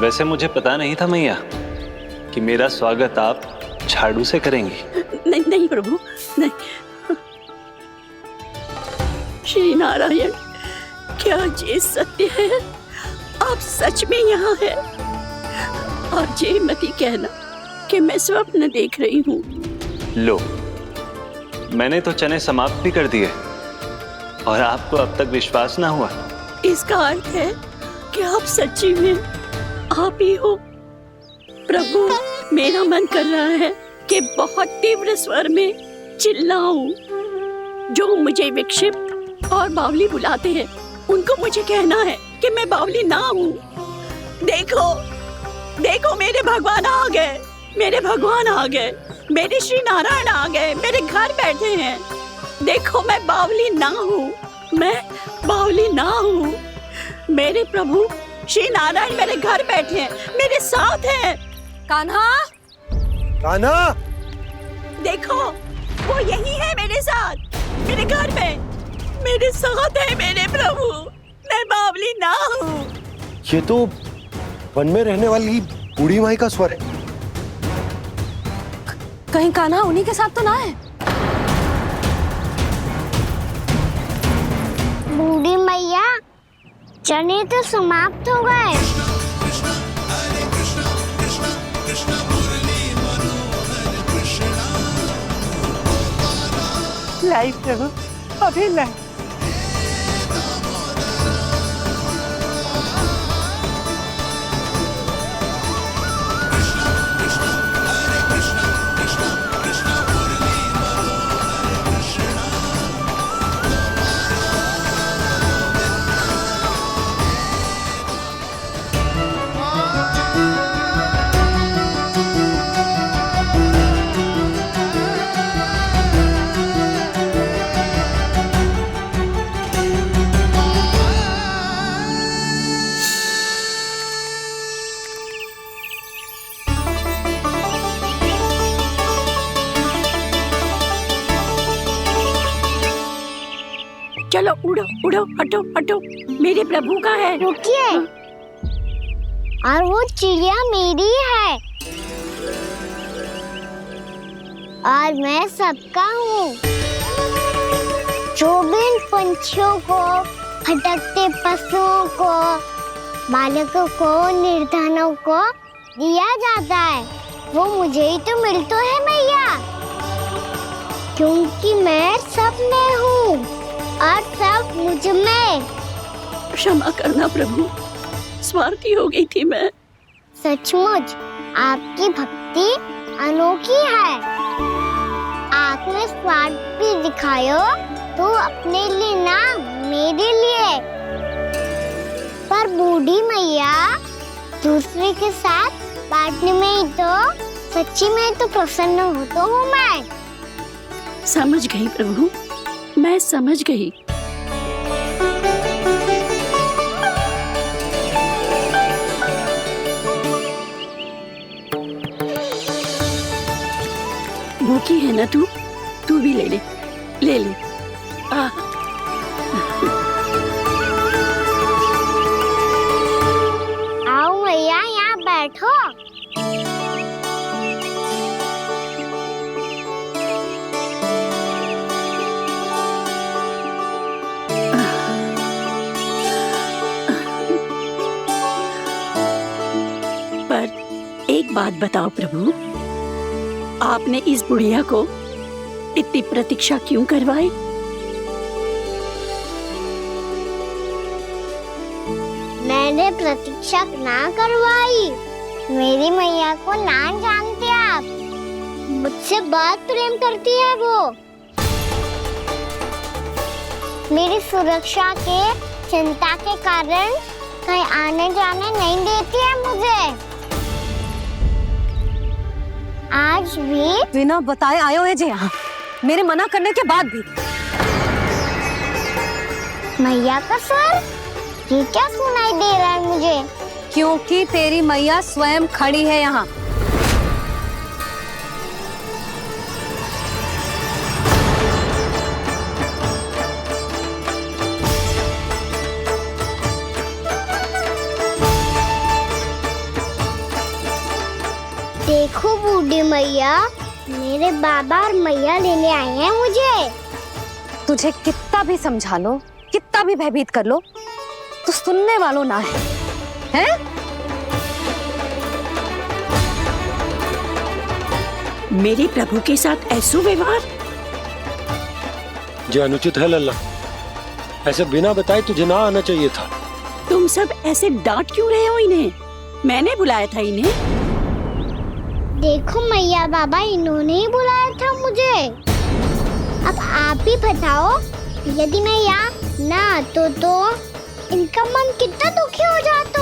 वैसे मुझे पता नहीं था मैया कि मेरा स्वागत आप झाड़ू से करेंगी। नहीं नहीं प्रभु, नहीं। श्री नारायण, क्या ये सत्य है? आप सच में यहाँ है? और ये मत कहना कि मैं स्वप्न देख रही हूँ। लो, मैंने तो चने समाप्त भी कर दिए और आपको अब तक विश्वास ना हुआ। इसका अर्थ है कि आप सच्ची में आप ही हो। प्रभु, मेरा मन कर रहा है कि बहुत तीव्र स्वर में चिल्लाऊं। जो मुझे विक्षिप्त और बावली बुलाते हैं, उनको मुझे कहना है कि मैं बावली ना हूँ। देखो, देखो, मेरे भगवान आ गए, मेरे भगवान आ गए, मेरे श्री नारायण आ गए, मेरे घर बैठे हैं। देखो, मैं बावली ना हूँ, मैं बावली ना हूँ। मेरे प्रभु श्री नारायण मेरे घर बैठे हैं, मेरे साथ हैं। कान्हा, कान्हा, देखो, वो यही है मेरे साथ, मेरे घर में, मेरे साथ है मेरे प्रभु। मैं बावली ना हूँ। ये तो वन में रहने वाली बूढ़ी माई का स्वर है। कहीं कान्हा उन्हीं के साथ तो ना है? बूढ़ी मैया, चने तो समाप्त हो गए। लाई प्रभु, अभी लाई। चलो उड़ो उड़ो, हटो हटो, मेरे प्रभु का है। रुकिए, और वो चिड़िया मेरी है और मैं सबका हूँ। जो भी इन पंछियों को, भटकते पशुओं को, बालकों को, निर्धनों को दिया जाता है, वो मुझे ही तो मिलता है मैया, क्योंकि मैं सब में हूँ और सब मुझ में। क्षमा करना प्रभु, स्वार्थी हो गई थी मैं। सचमुच आपकी भक्ति अनोखी है। आपने स्वार्थ भी दिखायो तो अपने लिए ना, मेरे लिए। पर बूढ़ी मैया, दूसरे के साथ बांटने में ही तो सच्ची में तो प्रसन्न होता हूँ मैं। समझ गई प्रभु, मैं समझ गई। भूखी है ना तू? तू भी ले ले, ले ले। आओ मैया, यहाँ बैठो। एक बात बताओ प्रभु, आपने इस बुढ़िया को इतनी प्रतीक्षा क्यों करवाई? मैंने प्रतीक्षा ना करवाई। मेरी मैया को ना जानते आप, मुझसे बहुत प्रेम करती है वो। मेरी सुरक्षा के चिंता के कारण कहीं आने जाने नहीं देती है मुझे। आज भी बिना बताए आए हुए जे यहाँ, मेरे मना करने के बाद भी। मैया का स्वर, ये क्या सुनाई दे रहा है मुझे? क्योंकि तेरी मैया स्वयं खड़ी है यहाँ। देखो बूढ़ी मैया, मेरे बाबा और मैया लेने आए हैं मुझे। तुझे कितना भी समझा लो, कितना भी भयभीत कर लो, तो सुनने वालों ना है, हैं? मेरे प्रभु के साथ ऐसा व्यवहार जो अनुचित है लल्ला। ऐसे बिना बताए तुझे ना आना चाहिए था। तुम सब ऐसे डांट क्यों रहे हो इन्हें? मैंने बुलाया था इन्हें। देखो मैया बाबा, इन्होंने ही बुलाया था मुझे। अब आप ही बताओ, यदि मैं यहाँ ना आतो तो इनका मन कितना दुखी हो जाता।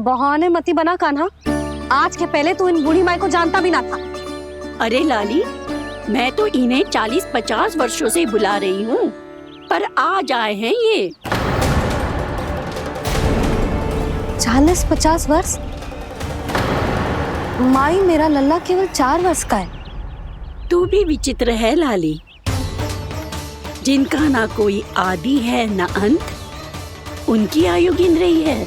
बहाने मती बना कान्हा। आज के पहले तू इन बूढ़ी माई को जानता भी ना था। अरे लाली, मैं तो इन्हें 40-50 वर्षों से बुला रही हूँ, पर आज आए हैं ये। 40-50 वर्ष? माई, मेरा लल्ला केवल 4 वर्ष का है। तू भी विचित्र है लाली, जिनका ना कोई आदि है ना अंत, उनकी आयु गिन रही है।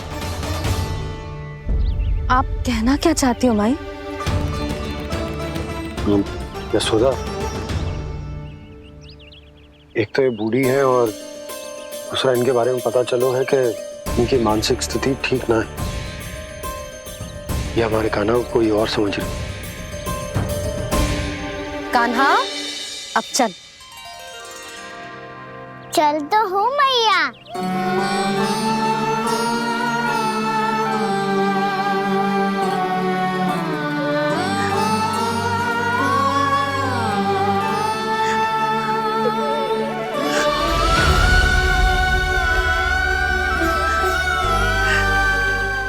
आप कहना क्या चाहती हो माई? यशोदा, एक तो ये बूढ़ी है और दूसरा इनके बारे में पता चलो है कि इनकी मानसिक स्थिति ठीक ना है। ये हमारे कान्हा को कोई और समझ रही। कान्हा, अब चल। चल तो हूँ मैया।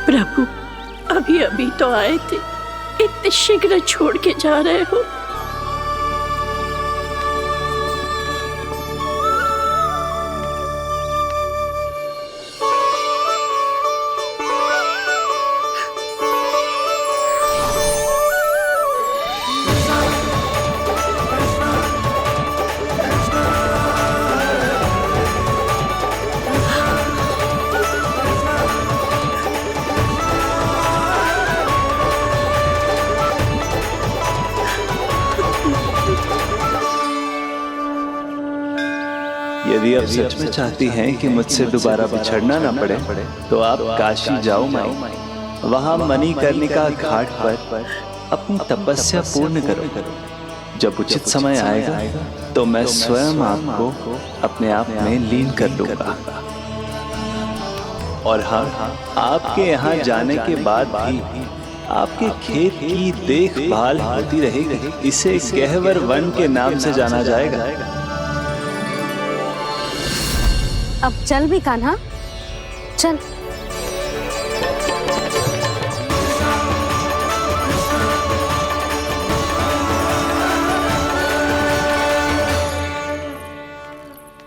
प्रभु, अभी अभी तो आए थे, इतने शीघ्र छोड़ के जा रहे हो? यदि आप सच में चाहती हैं कि मुझसे दोबारा बिछड़ना ना पड़े, तो आप काशी जाओ माई। वहां मणिकर्णिका घाट पर अपनी तपस्या पूर्ण करो। जब उचित समय आएगा तो मैं स्वयं आपको अपने आप में लीन कर लूंगा। और हाँ, आपके यहाँ जाने के बाद भी आपके खेत की देखभाल होती रहेगी। इसे गहवर वन के नाम से जाना जाएगा। अब चल भी कान्हा, चल।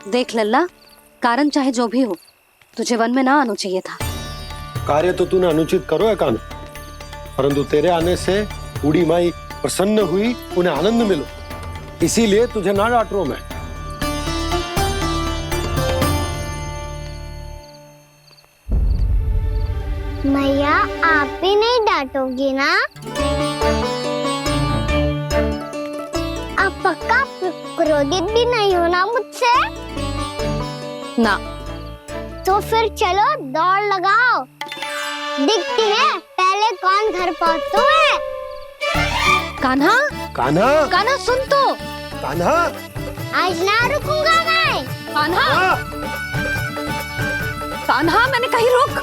देख लल्ला, कारण चाहे जो भी हो, तुझे वन में ना आना चाहिए था। कार्य तो तूने अनुचित करो है कान्हा, परंतु तेरे आने से बूढ़ी माई प्रसन्न हुई, उन्हें आनंद मिलो, इसीलिए तुझे ना डांट रहा हूं मैं। मैया, आप भी नहीं डांटोगी ना? आप पक्का क्रोधित भी नहीं हो ना मुझसे? ना। तो फिर चलो दौड़ लगाओ, दिखती है पहले कौन घर पहुंचता है। कान्हा, कान्हा, कान्हा सुन तो। कान्हा, आज ना रुकूंगा मैं। कान्हा, कान्हा, मैंने कही रुक।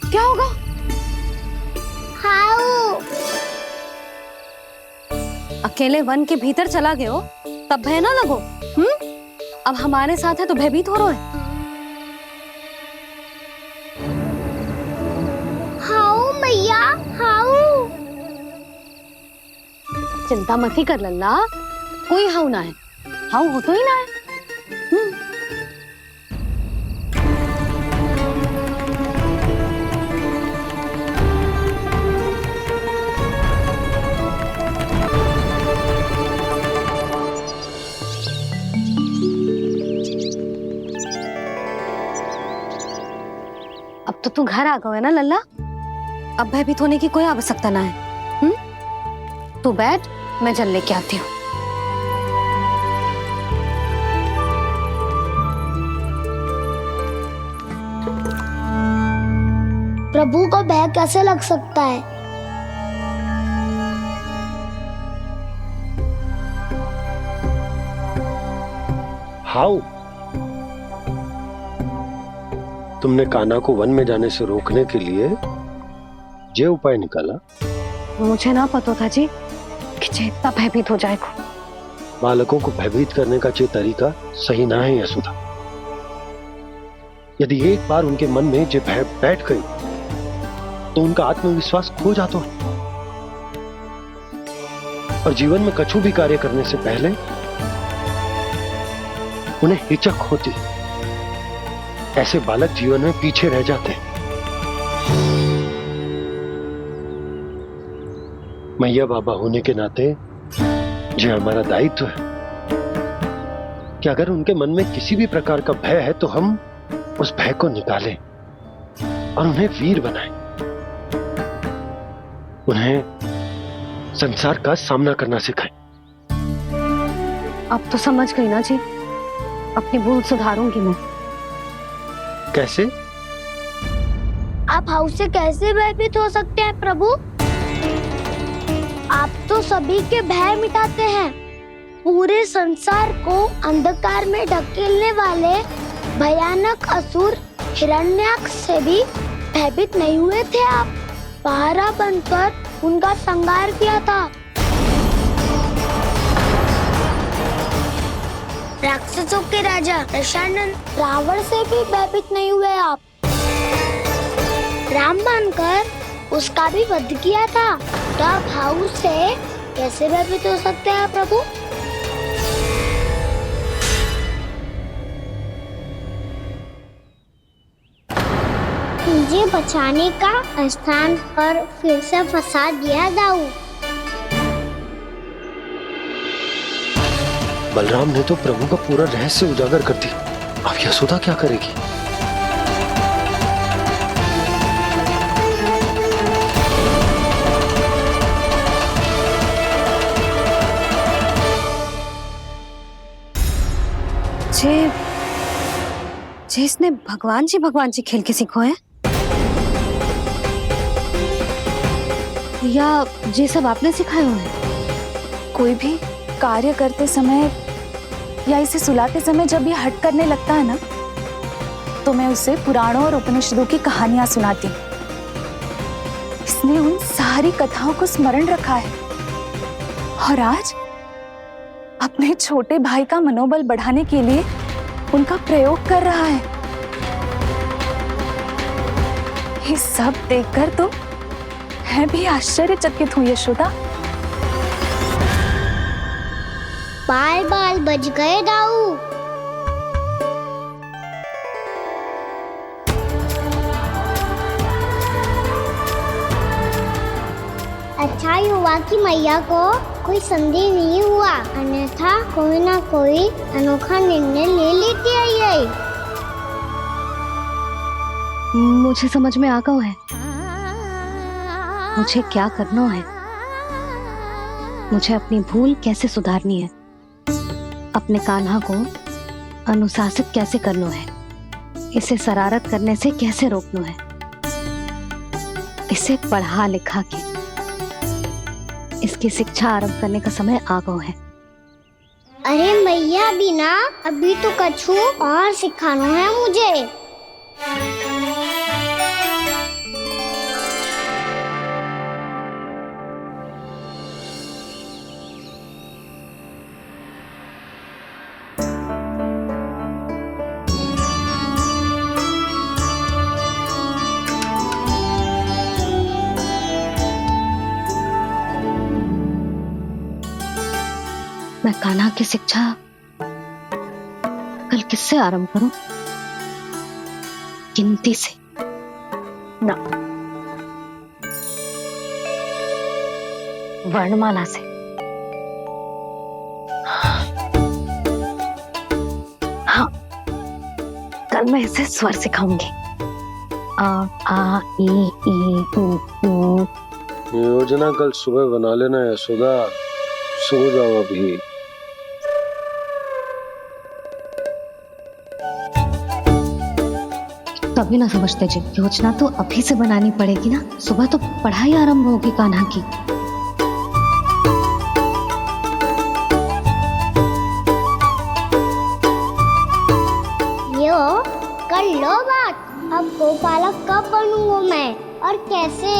क्या होगा? हाउ अकेले वन के भीतर चला गए हो, तब भय ना लगो। अब हमारे साथ है तो भयभीत हो रहे हैं। हाउ मैया, हाउ। चिंता मत ही कर लल्ला, कोई हाउ ना है। हाउ हो तो ही ना है। तू घर आ गए ना लल्ला, अब भयभीत होने की कोई आवश्यकता ना है। तू बैठ, मैं जल लेके आती हूँ। प्रभु को भय कैसे लग सकता है? हाउ? तुमने कान्हा को वन में जाने से रोकने के लिए ये उपाय निकाला? मुझे ना पता था जी कि जे इतना भयभीत हो जाएगा। बालकों को भयभीत करने का ये तरीका सही ना है यशोदा। यदि एक बार उनके मन में ये भय बैठ गई तो उनका आत्मविश्वास खो जाता है और जीवन में कछु भी कार्य करने से पहले उन्हें हिचक होती। ऐसे बालक जीवन में पीछे रह जाते हैं। मैया बाबा होने के नाते ये हमारा दायित्व है कि अगर उनके मन में किसी भी प्रकार का भय है तो हम उस भय को निकालें और उन्हें वीर बनाएं, उन्हें संसार का सामना करना सिखाएं। अब तो समझ गई ना जी, अपनी भूल सुधारूंगी मैं। कैसे? आप हाउ से कैसे भयभीत हो सकते हैं प्रभु? आप तो सभी के भय मिटाते हैं। पूरे संसार को अंधकार में ढकेलने वाले भयानक असुर हिरण्याक्ष से भी भयभीत नहीं हुए थे आप। पहरा बनकर उनका संहार किया था। राक्षसों के राजा दशानन रावण से भी भयभीत नहीं हुए आप। राम बनकर उसका भी वध किया था। तो आप हाउ से कैसे भयभीत हो सकते हैं प्रभु? मुझे बचाने का स्थान पर फिर से फंसा दिया दाऊ। बलराम ने तो प्रभु का पूरा रहस्य उजागर कर दी। अब यशोदा क्या करेगी? जे इसने भगवान जी खेल के सीखो है, या ये सब आपने सिखाए हुए हैं? कोई भी कार्य करते समय या इसे सुलाते समय जब ये हट करने लगता है ना, तो मैं उसे पुराणों और उपनिषदों की कहानियां सुनाती हूँ। इसने उन सारी कथाओं को स्मरण रखा है और आज अपने छोटे भाई का मनोबल बढ़ाने के लिए उनका प्रयोग कर रहा है। ये सब देखकर तो मैं भी आश्चर्यचकित हुई यशोदा। बाल बाल बज गए दाऊ। अच्छा ही हुआ कि मैया को कोई संदेह नहीं हुआ, अन्यथा कोई ना कोई अनोखा निर्णय ले लेती है ये। मुझे समझ में आ गया है मुझे क्या करना है। मुझे अपनी भूल कैसे सुधारनी है, अपने कान्हा को अनुशासित कैसे करना है, इसे शरारत करने से कैसे रोकना है, इसे पढ़ा लिखा के इसकी शिक्षा आरंभ करने का समय आ गया है। अरे मैया बिना अभी तो कछु और सिखाना है मुझे। मैं कान्हा की शिक्षा कल किससे आरंभ करूं? गिनती से ना, वर्णमाला से। हाँ, कल मैं इसे स्वर सिखाऊंगी। आ ई उ। योजना कल सुबह बना लेना यशोदा, सो जाओ अभी। तभी ना समझते जी, योजना तो अभी से बनानी पड़ेगी ना, सुबह तो पढ़ाई आरंभ होगी कान्हा की। यो कर लो बात, अब गोपालक कब बनूंगा मैं और कैसे?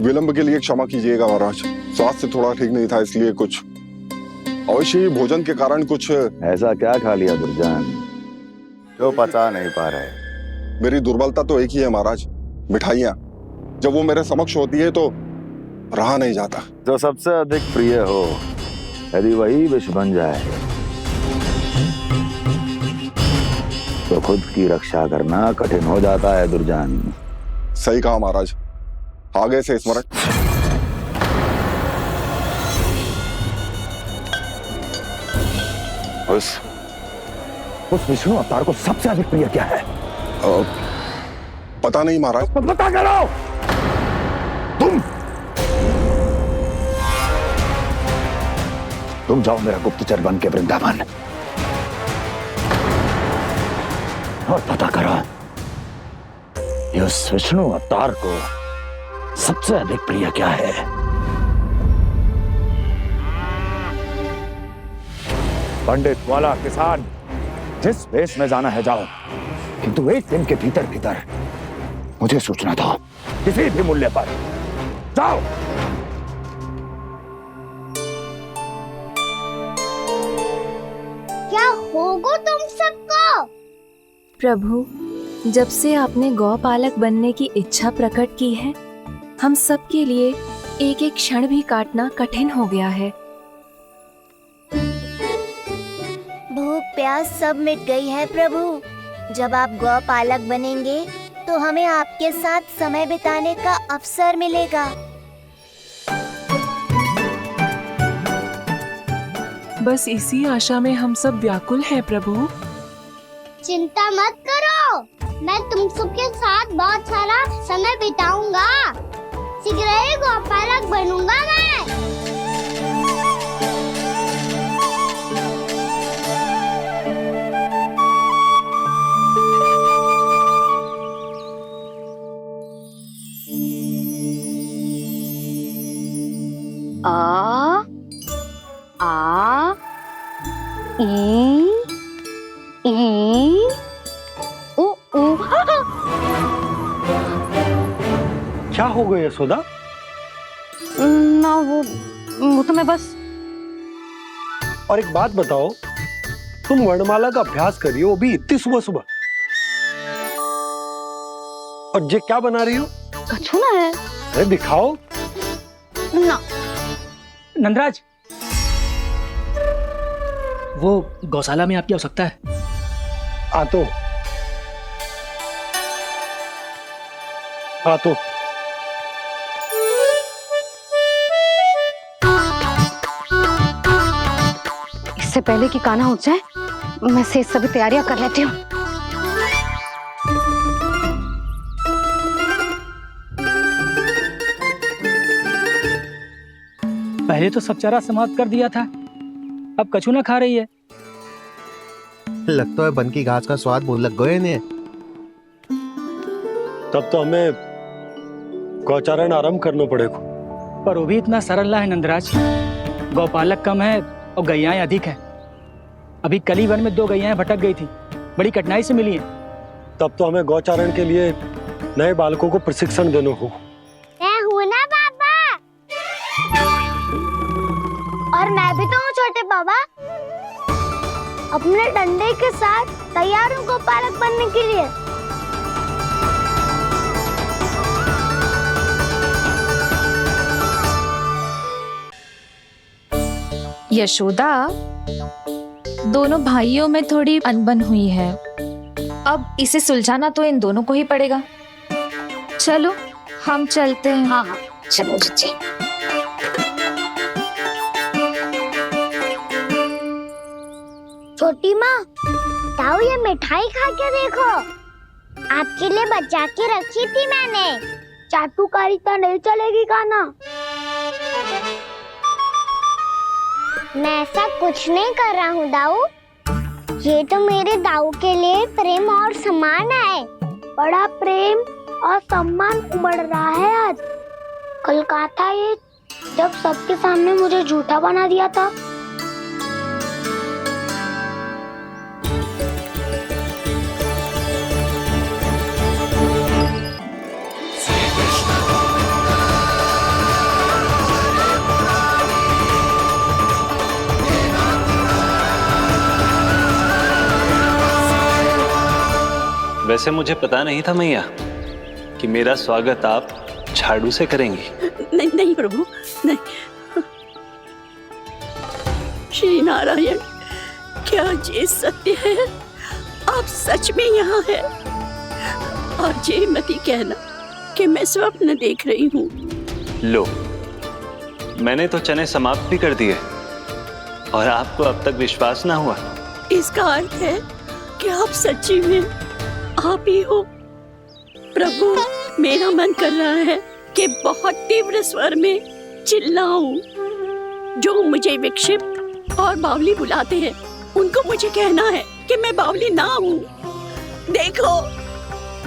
विलंब के लिए क्षमा कीजिएगा महाराज, स्वास्थ्य थोड़ा ठीक नहीं था इसलिए कुछ अवश्य ही भोजन के कारण कुछ। ऐसा क्या खा लिया दुर्जन जो पचा नहीं पा रहे? मेरी दुर्बलता तो एक ही है महाराज, मिठाइयाँ। जब वो मेरे समक्ष होती है तो रहा नहीं जाता। जो सबसे अधिक प्रिय हो, यदि वही विष बन जाए तो खुद की रक्षा करना कठिन हो जाता है दुर्जन। सही कहा महाराज, आगे से स्मरण। उस विष्णु अवतार को सबसे अधिक प्रिय क्या है? पता नहीं महाराज। तो पता करो। तुम जाओ मेरा गुप्तचर बन के वृंदावन और पता करो इस विष्णु अवतार को सबसे अधिक प्रिय क्या है। पंडित वाला किसान, जिस वेश में जाना है जाओ, किंतु एक दिन के भीतर भीतर मुझे सूचना दो, किसी भी मूल्य पर। जाओ। क्या होगा तुम सबको? प्रभु, जब से आपने गौपालक बनने की इच्छा प्रकट की है, हम सब के लिए एक एक क्षण भी काटना कठिन हो गया है। भूख प्यास सब मिट गई है प्रभु। जब आप गौपालक बनेंगे तो हमें आपके साथ समय बिताने का अवसर मिलेगा। बस इसी आशा में हम सब व्याकुल हैं प्रभु। चिंता मत करो, मैं तुम सबके साथ बहुत सारा समय बिताऊंगा। शीघ्र ही गोपालक बनूंगा मैं। आ ई उ उ। क्या हो गया यशोदा? ना वो तो मैं बस। और एक बात बताओ, तुम वर्णमाला का अभ्यास कर रही हो, अभी इतनी सुबह सुबह, और ये क्या बना रही हो? कछुआ है। अरे दिखाओ ना। नंदराज, वो गौशाला में आपकी आवश्यकता है। आ तो इससे पहले कि कान्हा उठ जाए, मैं से सभी तैयारियां कर लेती हूँ। पहले तो सब चारा समाप्त कर दिया था, अब कछू ना खा रही है। लगता है बन की घास का स्वाद बहुत लग गए ने। तब तो हमें गौचारण आरंभ करना पड़ेगा। पर वो भी इतना सरल है नंदराज। गौपालक कम है और गैयाएं अधिक हैं। अभी कली वन में 2 गैयाएं भटक गई थी, बड़ी कठिनाई से मिली हैं। तब तो हमें गौचारण के लिए नए बालकों को प्रशिक्षण देना हो। मैं हूँ ना पापा, और मैं भी तो हूँ छोटे पापा। अपने डंडे के साथ तैयार हूँ गौपालक बनने के लिए। यशोदा, दोनों भाइयों में थोड़ी अनबन हुई है। अब इसे सुलझाना तो इन दोनों को ही पड़ेगा। चलो हम चलते हैं। हाँ हाँ चलो जी। छोटी माँ, ताऊ ये मिठाई खा के देखो, आपके लिए बचा के रखी थी मैंने। चाटुकारिता नहीं चलेगी कान्हा। मैं ऐसा कुछ नहीं कर रहा हूँ दाऊ, ये तो मेरे दाऊ के लिए प्रेम और सम्मान है। बड़ा प्रेम और सम्मान उमड़ रहा है आज। कल कहा था ये, जब सबके सामने मुझे झूठा बना दिया था। वैसे मुझे पता नहीं था मैया कि मेरा स्वागत आप झाड़ू से करेंगी। नहीं नहीं प्रभु, नहीं। श्री नारायण, क्या ये सत्य है? आप सच में यहाँ हैं? और ये मत कहना कि मैं स्वप्न देख रही हूँ। लो, मैंने तो चने समाप्त भी कर दिए और आपको अब तक विश्वास ना हुआ। इसका अर्थ है कि आप सच्ची में आप ही हो। प्रभु, मेरा मन कर रहा है कि बहुत तीव्र स्वर में चिल्लाऊं। जो मुझे विक्षिप्त और बावली बुलाते हैं, उनको मुझे कहना है कि मैं बावली ना हूँ। देखो,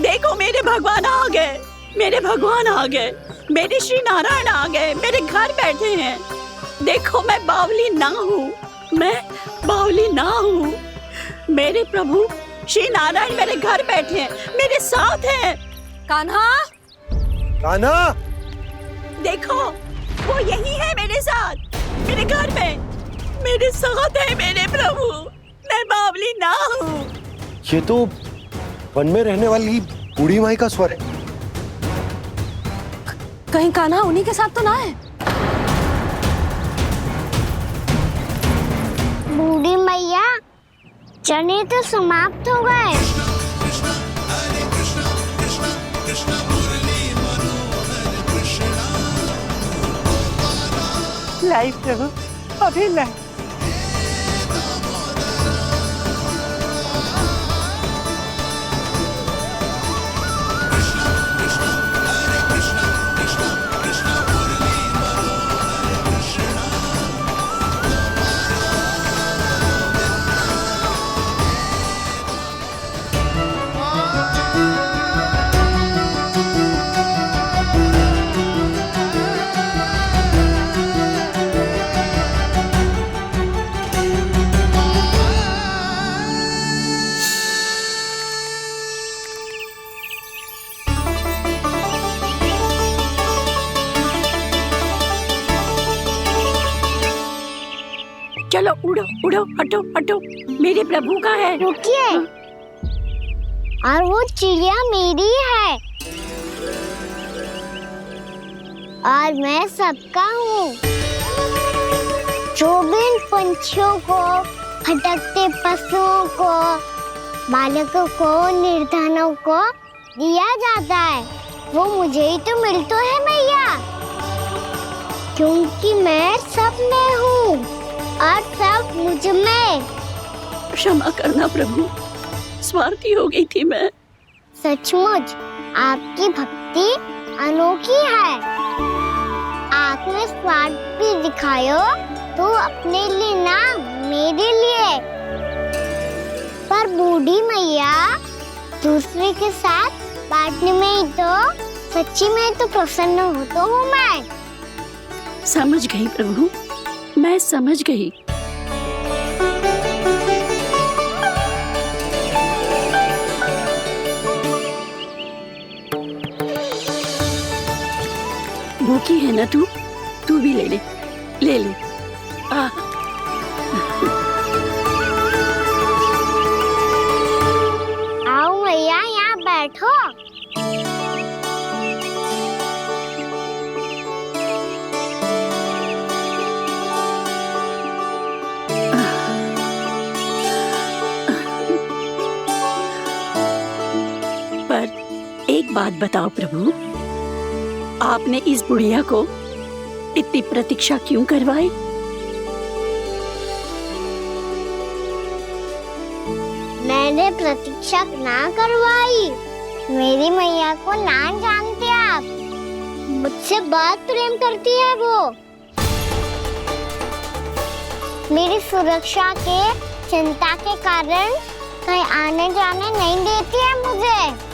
देखो मेरे भगवान आ गए, मेरे भगवान आ गए, मेरे श्री नारायण आ गए, मेरे घर बैठे हैं। देखो मैं बावली ना हूँ, मैं बावली ना हूँ। मेरे प्रभु श्री नारायण मेरे घर बैठे हैं, मेरे साथ हैं। कान्हा, कान्हा, देखो वो यही है मेरे साथ, मेरे घर में मेरे साथ है मेरे प्रभु। मैं बावली ना हूँ। ये तो वन में रहने वाली बूढ़ी माई का स्वर है। कहीं कान्हा उन्हीं के साथ तो ना है? बूढ़ी मैया, चने तो समाप्त हो गए। लाइव प्रभु, अभी लाइव। चलो उड़ो उड़ो, हटो हटो, मेरे प्रभु का है। रुकिए, और वो चिड़िया मेरी है और मैं सबका हूँ। जो भी इन पंछियों को, भटकते पशुओं को, बालकों को, निर्धनों को दिया जाता है, वो मुझे ही तो मिलता है मैया, क्योंकि मैं सब में हूँ और सब मुझ में। क्षमा करना प्रभु, स्वार्थी हो गई थी मैं। सचमुच आपकी भक्ति अनोखी है। आपने स्वार्थ भी दिखायो तो अपने लिए ना, मेरे लिए। पर बूढ़ी मैया, दूसरे के साथ बांटने में ही तो सच्ची में तो प्रसन्न होता हूँ मैं। समझ गई प्रभु, मैं समझ गई। भूखी है ना तू भी ले ले, ले ले। आओ मैया, यहाँ बैठो। पर एक बात बताओ प्रभु, आपने इस बुढ़िया को इतनी प्रतीक्षा क्यों करवाई? मैंने प्रतीक्षा ना करवाई। मेरी मैया को ना जानते आप, मुझसे बहुत प्रेम करती है वो। मेरी सुरक्षा के चिंता के कारण कहीं आने जाने नहीं देती है मुझे।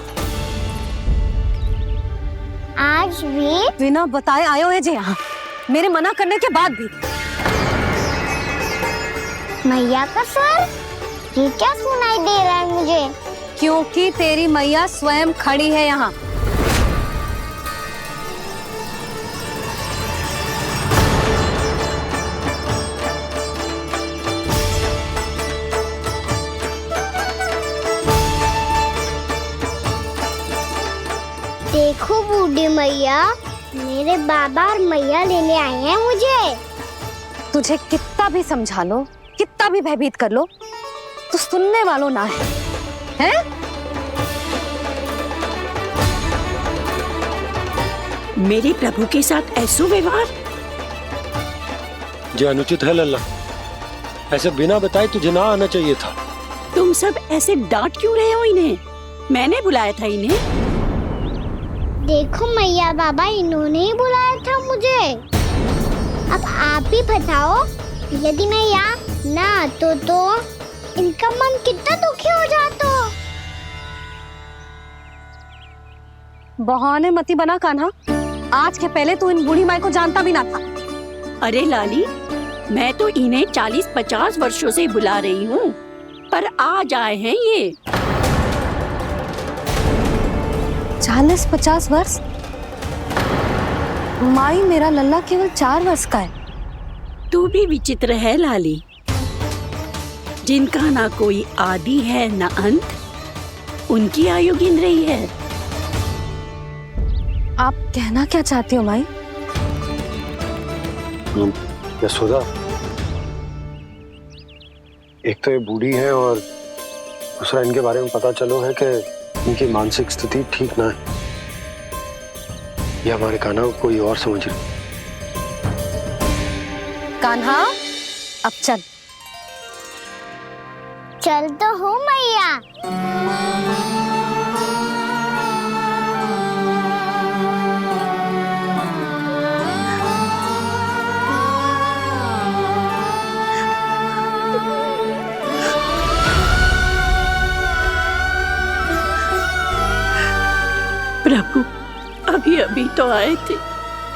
आज भी बिना बताए आए हुए जी यहाँ, मेरे मना करने के बाद भी। मैया का स्वर, ये क्या सुनाई दे रहा है मुझे? क्योंकि तेरी मैया स्वयं खड़ी है यहाँ। देखो बूढ़ी मैया, मेरे बाबा और मैया लेने आए हैं मुझे। तुझे कितना भी समझा लो, कितना भी भयभीत कर लो, तो सुनने वालों ना है, हैं? मेरे प्रभु के साथ ऐसा व्यवहार जो अनुचित है लल्ला। ऐसे बिना बताए तुझे ना आना चाहिए था। तुम सब ऐसे डांट क्यों रहे हो इन्हें? मैंने बुलाया था इन्हें। देखो मैया बाबा, इन्होंने ही बुलाया था मुझे। अब आप ही बताओ, यदि मैं यहाँ ना आतो तो इनका मन कितना दुखी हो जाता। बहाने मती बना कान्हा, आज के पहले तू इन बूढ़ी माई को जानता भी ना था। अरे लाली, मैं तो इन्हें 40-50 वर्षों से बुला रही हूँ, पर आज आए हैं ये। 40-50 वर्ष? माई, मेरा लल्ला केवल 4 वर्ष का है। तू भी विचित्र है लाली, जिनका ना कोई आदि है ना अंत, उनकी आयु गिन रही है। आप कहना क्या चाहती हो माई? यशोदा, एक तो ये बूढ़ी है और दूसरा इनके बारे में पता चलो है कि इनकी मानसिक स्थिति ठीक ना है। ये हमारे कान्हा को कोई और समझ रही। कान्हा, अब चल। चल तो हूँ मैया। प्रभु, अभी अभी तो आए थे,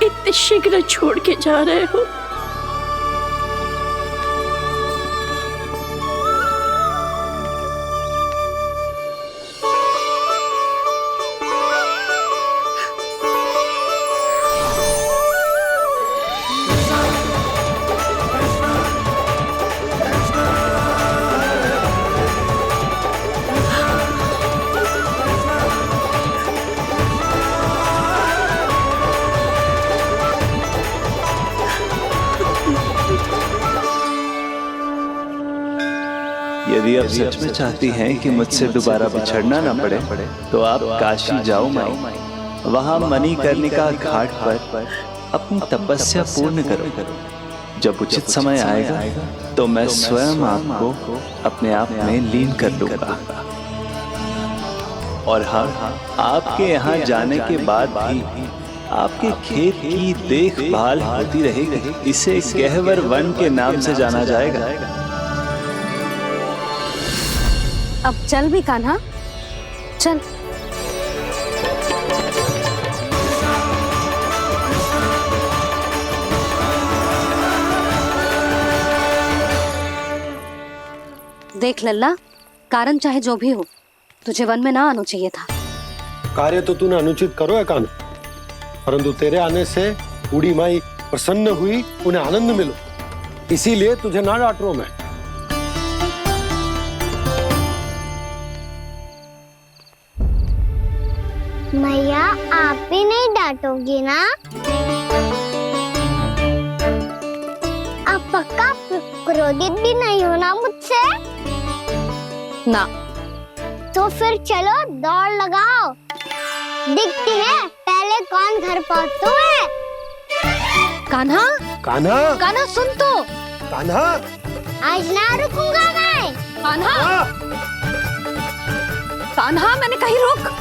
इतने शीघ्र छोड़ के जा रहे हो? यदि आप सच में चाहती हैं कि मुझसे दोबारा बिछड़ना ना पड़े, तो आप काशी जाओ माई। वहां मणिकर्णिका घाट पर अपनी तपस्या पूर्ण करो। जब उचित समय आएगा तो मैं स्वयं आपको अपने आप में लीन कर लूंगा। और हाँ, आपके यहाँ जाने के बाद भी आपके खेत की देखभाल होती रहेगी। इसे गहवर वन के नाम से जाना जाएगा। अब चल भी कान्हा, चल। देख लल्ला, कारण चाहे जो भी हो, तुझे वन में ना आना चाहिए था। कार्य तो तूने अनुचित करो है कान्हा, परंतु तेरे आने से बूढ़ी माई प्रसन्न हुई, उन्हें आनंद मिलो, इसीलिए तुझे ना डांट रहा हूं मैं। मैया आप भी नहीं डांटोगी ना? आप पक्का क्रोधित भी नहीं हो ना मुझसे? ना। तो फिर चलो दौड़ लगाओ, दिखती है पहले कौन घर पहुंचता है। कान्हा, कान्हा, कान्हा सुन तो। कान्हा, आज ना रुकूंगा मैं। कान्हा, कान्हा मैंने कही रुक।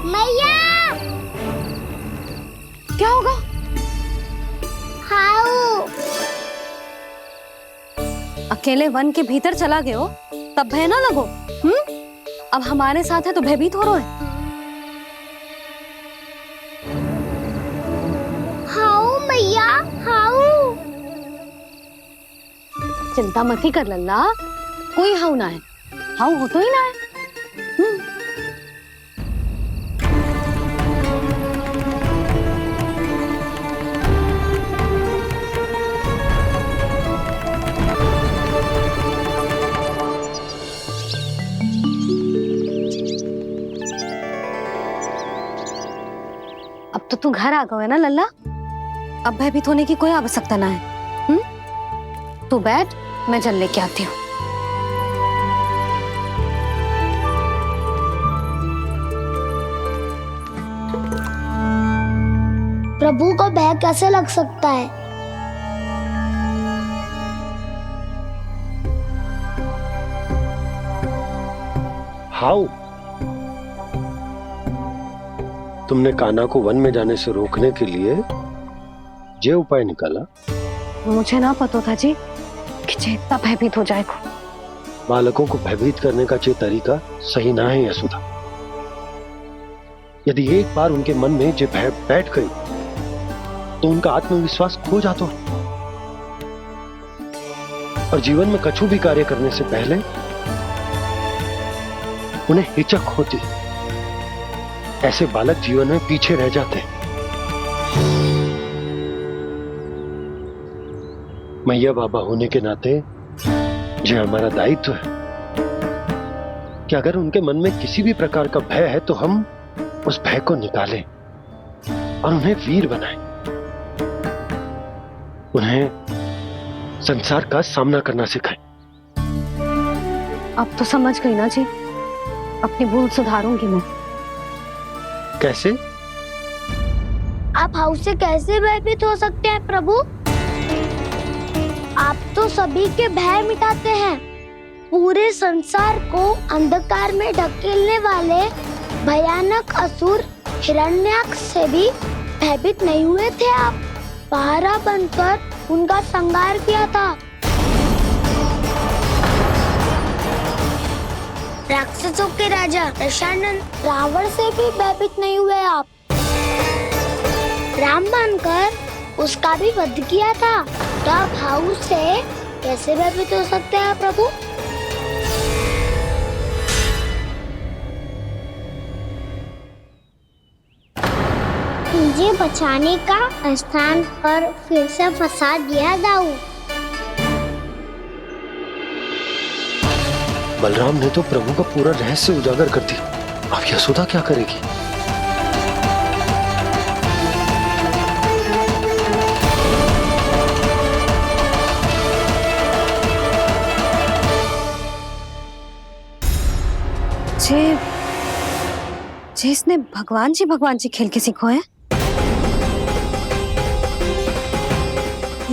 मैया, क्या होगा? हाउ अकेले वन के भीतर चला गए हो, तब भय ना लगो। अब हमारे साथ है तो भयभीत हो रहे हैं। हाउ मैया, हाउ। चिंता मत ही कर लल्ला, कोई हाउ ना है, हाउ हो तो ही ना है। अब तो तू घर आ गया है ना लल्ला, अब भयभीत होने की कोई आवश्यकता ना है। तू बैठ, मैं जल लेके आती हूँ। प्रभु को भय कैसे लग सकता है? हाउ? तुमने कान्हा को वन में जाने से रोकने के लिए ये उपाय निकाला? मुझे ना पता था जी कि जे इतना भयभीत हो जाएगा। बालकों को भयभीत करने का ये तरीका सही ना है यशोदा। यदि एक बार उनके मन में ये भय बैठ गई तो उनका आत्मविश्वास खो जाता है और जीवन में कछु भी कार्य करने से पहले उन्हें हिचक होती। ऐसे बालक जीवन में पीछे रह जाते हैं। मैया बाबा होने के नाते ये हमारा दायित्व है कि अगर उनके मन में किसी भी प्रकार का भय है तो हम उस भय को निकालें और उन्हें वीर बनाएं, उन्हें संसार का सामना करना सिखाएं। अब तो समझ गई ना जी, अपनी भूल सुधारूंगी मैं। कैसे? आप हाउ से कैसे भयभीत हो सकते हैं प्रभु? आप तो सभी के भय मिटाते हैं। पूरे संसार को अंधकार में ढकेलने वाले भयानक असुर हिरण्याक्ष से भी भयभीत नहीं हुए थे आप। पहरा बनकर उनका संहार किया था। राक्षसों के राजा दशानन रावण से भी भयभीत नहीं हुए आप। राम बनकर उसका भी वध किया था। तो आप हाउ से कैसे भयभीत हो सकते हैं प्रभु? मुझे बचाने का स्थान पर फिर से फंसा दिया दाऊ। बलराम ने तो प्रभु का पूरा रहस्य उजागर कर दी। अब यशोदा क्या करेगी? जे इसने भगवान जी खेल के सीखो है,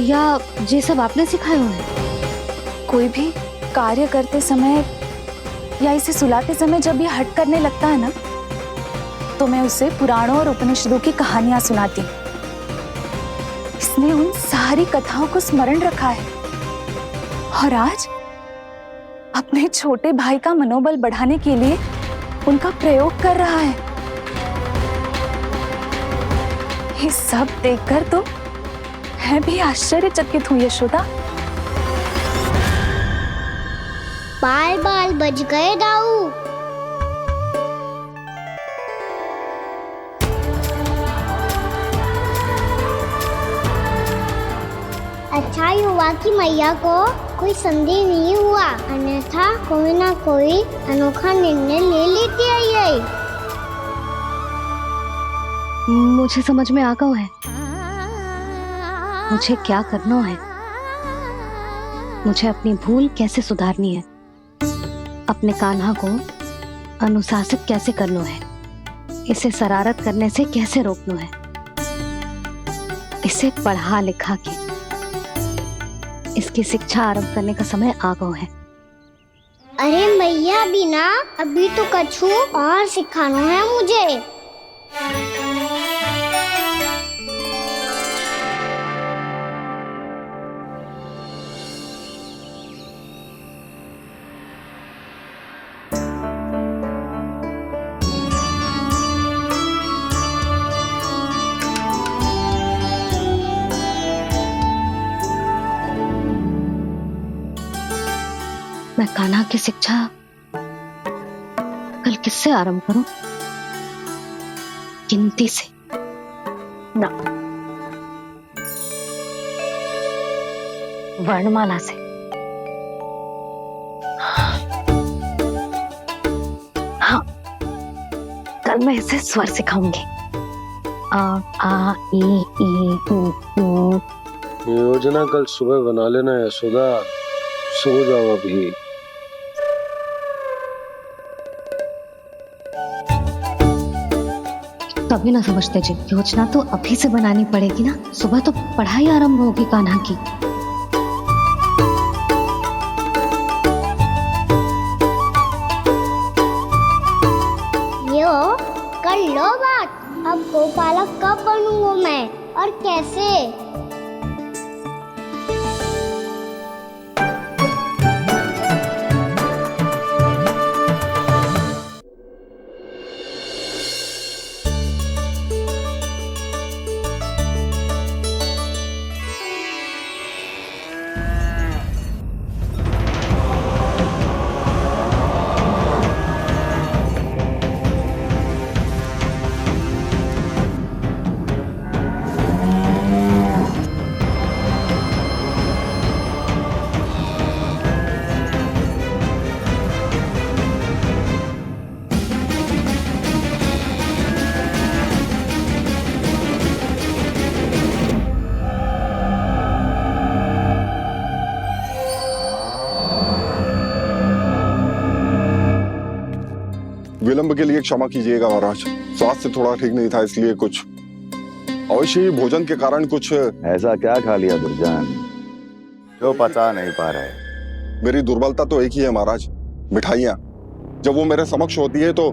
या ये सब आपने सिखाए हुए हैं? कोई भी कार्य करते समय या इसे सुलाते समय जब ये हट करने लगता है ना, तो मैं उसे पुराणों और उपनिषदों की कहानियां सुनाती। इसने उन सारी कथाओं को स्मरण रखा है और आज अपने छोटे भाई का मनोबल बढ़ाने के लिए उनका प्रयोग कर रहा है। ये सब देखकर तो मैं भी आश्चर्यचकित हूँ यशोदा। बाल बाल बज गए दाऊ। अच्छा ही हुआ कि मैया को कोई संदेह नहीं हुआ, अन्यथा कोई ना कोई अनोखा निर्णय ले लेती है ये। मुझे समझ में आ गया है मुझे क्या करना है। मुझे अपनी भूल कैसे सुधारनी है, अपने कान्हा को अनुशासित कैसे करना है, इसे शरारत करने से कैसे रोकना है, इसे पढ़ा लिखा के इसकी शिक्षा आरंभ करने का समय आ गया है। अरे मैया बिना अभी तो कछु और सिखाना है मुझे। मैं कान्हा की शिक्षा कल किससे आरंभ करूं? गिनती से ना, वर्णमाला से। हाँ, कल मैं इसे स्वर सिखाऊंगी। आ आ ई ई उ। योजना कल सुबह बना लेना यशोदा, सो जाओ अभी। कभी ना समझते जी, योजना तो अभी से बनानी पड़ेगी ना। सुबह तो पढ़ाई आरंभ होगी कान्हा की। यो कर लो बात। अब गोपालक कब बनूंगा मैं और कैसे? विलंब के लिए क्षमा कीजिएगा महाराज, स्वास्थ्य थोड़ा ठीक नहीं था इसलिए कुछ अवश्य ही भोजन के कारण कुछ। ऐसा क्या खा लिया दुर्जन जो पचा नहीं पा रहे? मेरी दुर्बलता तो एक ही है महाराज, मिठाइयाँ। जब वो मेरे समक्ष होती है तो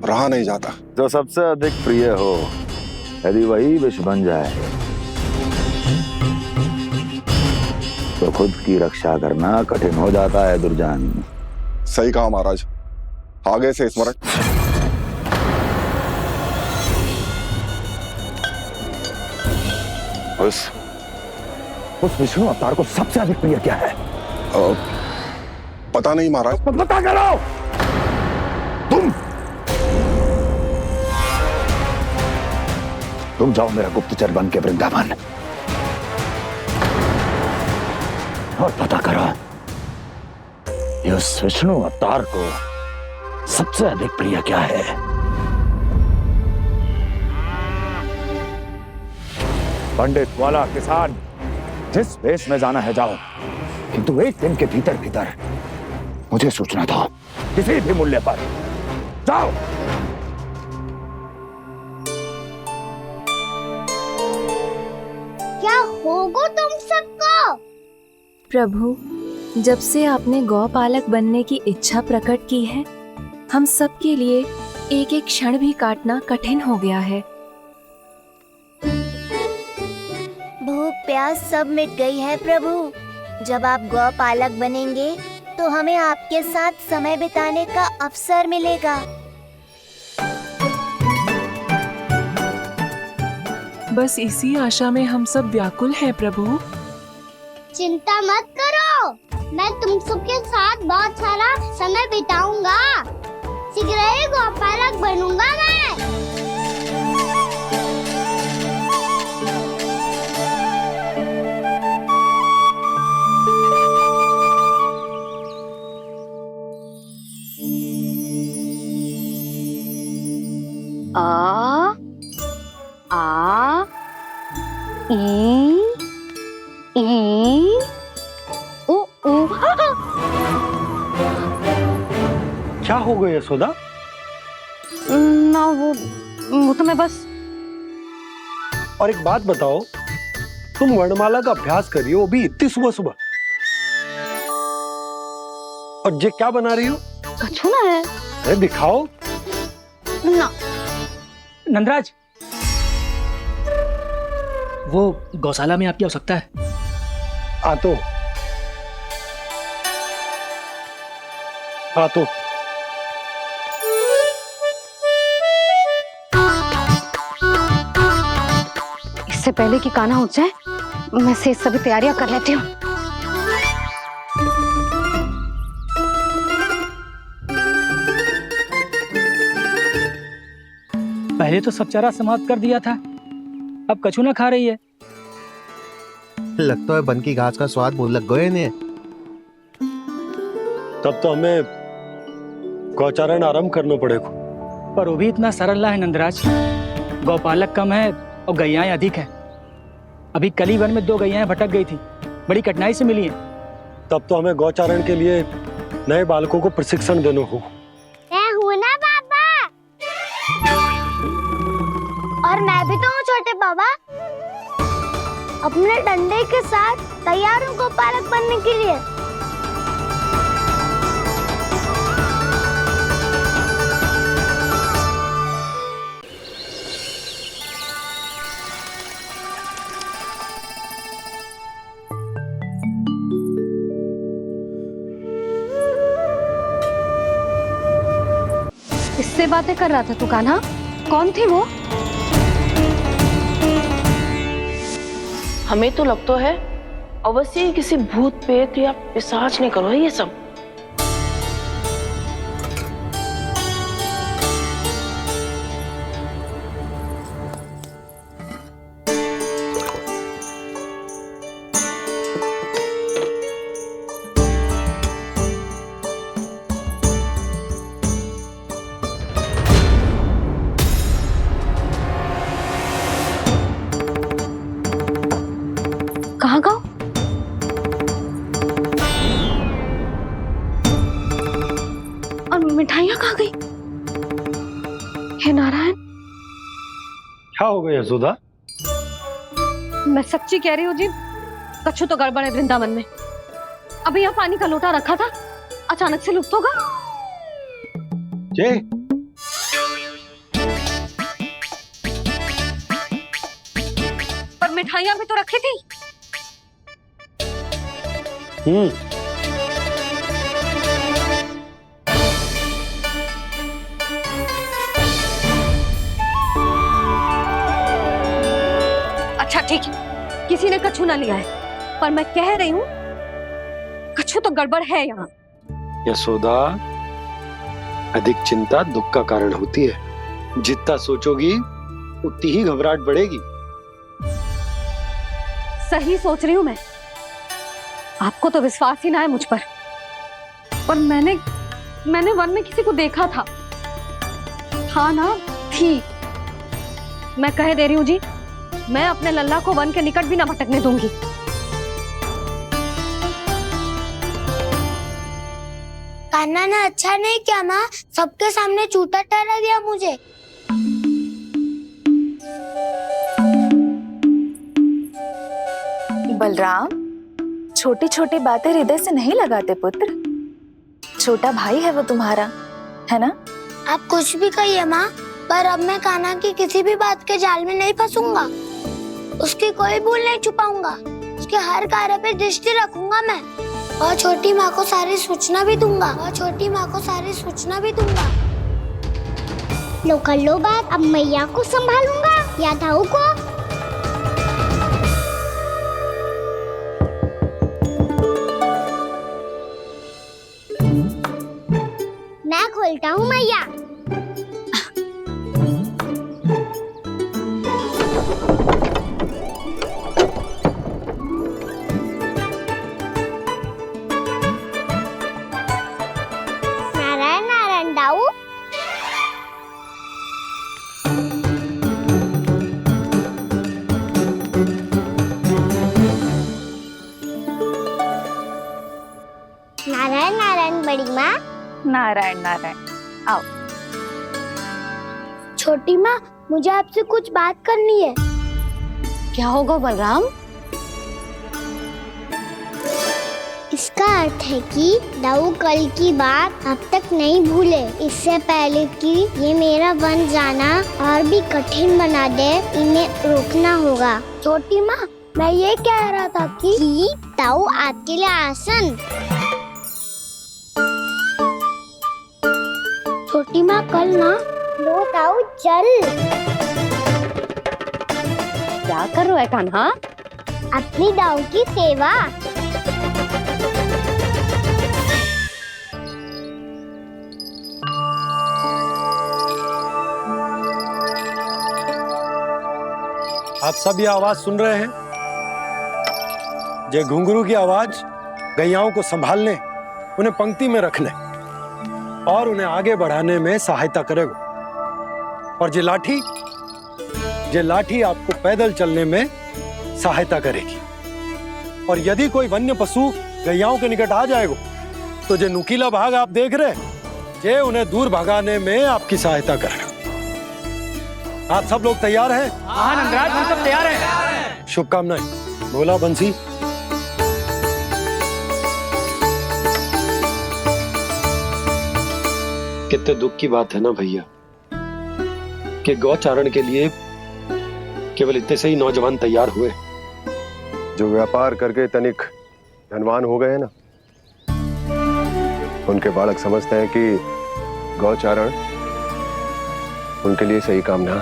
रहा नहीं जाता। जो सबसे अधिक प्रिय हो, यदि वही विष बन जाए तो खुद की रक्षा करना कठिन हो जाता है दुर्जन। सही कहा महाराज, आगे से स्मरण। उस विष्णु अवतार को सबसे अधिक प्रिय क्या है? पता नहीं महाराज। तो पता करो। तुम जाओ मेरा गुप्तचर बन के वृंदावन और पता करो ये उस विष्णु अवतार को सबसे अधिक प्रिय क्या है। पंडित वाला किसान, जिस वेश में जाना है जाओ, किंतु एक दिन के भीतर भीतर मुझे सूचना दो, किसी भी मूल्य पर। जाओ। क्या होगा तुम सबको? प्रभु, जब से आपने गौपालक बनने की इच्छा प्रकट की है, हम सब के लिए एक एक क्षण भी काटना कठिन हो गया है। भूख प्यास सब मिट गई है प्रभु। जब आप गौपालक बनेंगे तो हमें आपके साथ समय बिताने का अवसर मिलेगा। बस इसी आशा में हम सब व्याकुल हैं प्रभु। चिंता मत करो, मैं तुम सबके साथ बहुत सारा समय बिताऊंगा। शीघ्र ही गोपालक बनूंगा मैं। आ आ ई ओ ओ। क्या हो गया यशोदा? ना वो तो मैं बस। और एक बात बताओ, तुम वर्णमाला का अभ्यास कर रही हो अभी इतनी सुबह सुबह, और ये क्या बना रही हो? कछु ना है। अरे दिखाओ ना। नंदराज, वो गौशाला में आपकी आवश्यकता है। आ तो इससे पहले कि कान्हा उठ जाए, मैं से सभी तैयारियां कर लेती हूँ। पहले तो सब चारा समाप्त कर दिया था, अब कछु ना खा रही है। लगता है बन की घास का स्वाद भूल लग गए ने। तब तो हमें गौचारण आरंभ करना पड़ेगा। पर वो भी इतना सरल है नंदराज। गौपालक कम है और गैयाएं अधिक है। अभी कली वन में 2 गैयाएं भटक गई थी, बड़ी कठिनाई से मिली हैं। तब तो हमें गौचारण के लिए नए बालकों को प्रशिक्षण देना हो। मैं हूँ ना बाबा, और मैं भी तो हूँ छोटे बाबा। अपने डंडे के साथ तैयार हूँ गोपालक बनने के लिए। इससे बातें कर रहा था तू कान्हा? कौन थी वो? हमें तो लगता है अवश्य ही किसी भूत प्रेत या पिशाच ने करो ये सब। कहाँ गाँव? और मिठाइयाँ कहाँ गई? हे नारायण, क्या हो गया यशोदा? मैं सच्ची कह रही हूँ जी, कछु तो गड़बड़ है वृंदावन में। अभी यहाँ पानी का लोटा रखा था, अचानक से लुप्त होगा। जे पर मिठाइयाँ भी तो रखी थी। अच्छा ठीक है, किसी ने कछु ना लिया है, पर मैं कह रही हूँ कछु तो गड़बड़ है यहाँ। यशोदा, अधिक चिंता दुख का कारण होती है। जितना सोचोगी उतनी ही घबराहट बढ़ेगी। सही सोच रही हूँ मैं। आपको तो विश्वास ही ना है मुझ पर मैंने वन में किसी को देखा था। हाँ ना, थी। मैं कह दे रही हूँ जी, मैं अपने लल्ला को वन के निकट भी ना भटकने दूंगी। कान्हा ने अच्छा नहीं किया माँ, सबके सामने झूठा ठहरा दिया मुझे। बलराम, छोटी छोटी बातें हृदय से नहीं लगाते पुत्र। छोटा भाई है वो तुम्हारा, है ना? आप कुछ भी कहिए माँ, पर अब मैं कान्हा की किसी भी बात के जाल में नहीं फंसूंगा। उसकी कोई भूल नहीं छुपाऊंगा। उसके हर कार्य पे दृष्टि रखूंगा मैं, और छोटी माँ को सारी सूचना भी दूंगा। लो कर लो बात, अब मैया को संभालूंगा या दाऊ को। बोलता हूँ मैया। नारायण नारायण दाऊ। नारायण नारायण बड़ी माँ। नारायण नारायण, आओ। छोटी माँ, मुझे आपसे कुछ बात करनी है। क्या होगा बलराम? इसका अर्थ है कि दाऊ कल की बात अब तक नहीं भूले। इससे पहले कि ये मेरा बन जाना और भी कठिन बना दे, इन्हें रोकना होगा। छोटी माँ, मैं ये कह रहा था कि दाऊ आपके लिए आसन। छोटी माँ, कल ना लो दाऊ चल। क्या कर रहा है कान्हा? अपनी दाऊ की सेवा। आप सब ये आवाज सुन रहे हैं? ये घुंघरू की आवाज गैयाओं को संभालने, उन्हें पंक्ति में रखने और उन्हें आगे बढ़ाने में सहायता करेगा। और ये लाठी आपको पैदल चलने में सहायता करेगी। और यदि कोई वन्य पशु गैयाओं के निकट आ जाएगा तो जो नुकीला भाग आप देख रहे हैं, ये उन्हें दूर भगाने में आपकी सहायता करेगा। आप सब लोग तैयार हैं? हाँ नंदराज, हम सब तैयार हैं। शुभकामनाएं। बोला बंसी। कितने दुख की बात है ना भैया कि गौचारण के लिए केवल इतने से ही नौजवान तैयार हुए जो व्यापार करके तनिक धनवान हो गए ना। उनके बालक समझते हैं कि गौचारण उनके लिए सही काम ना,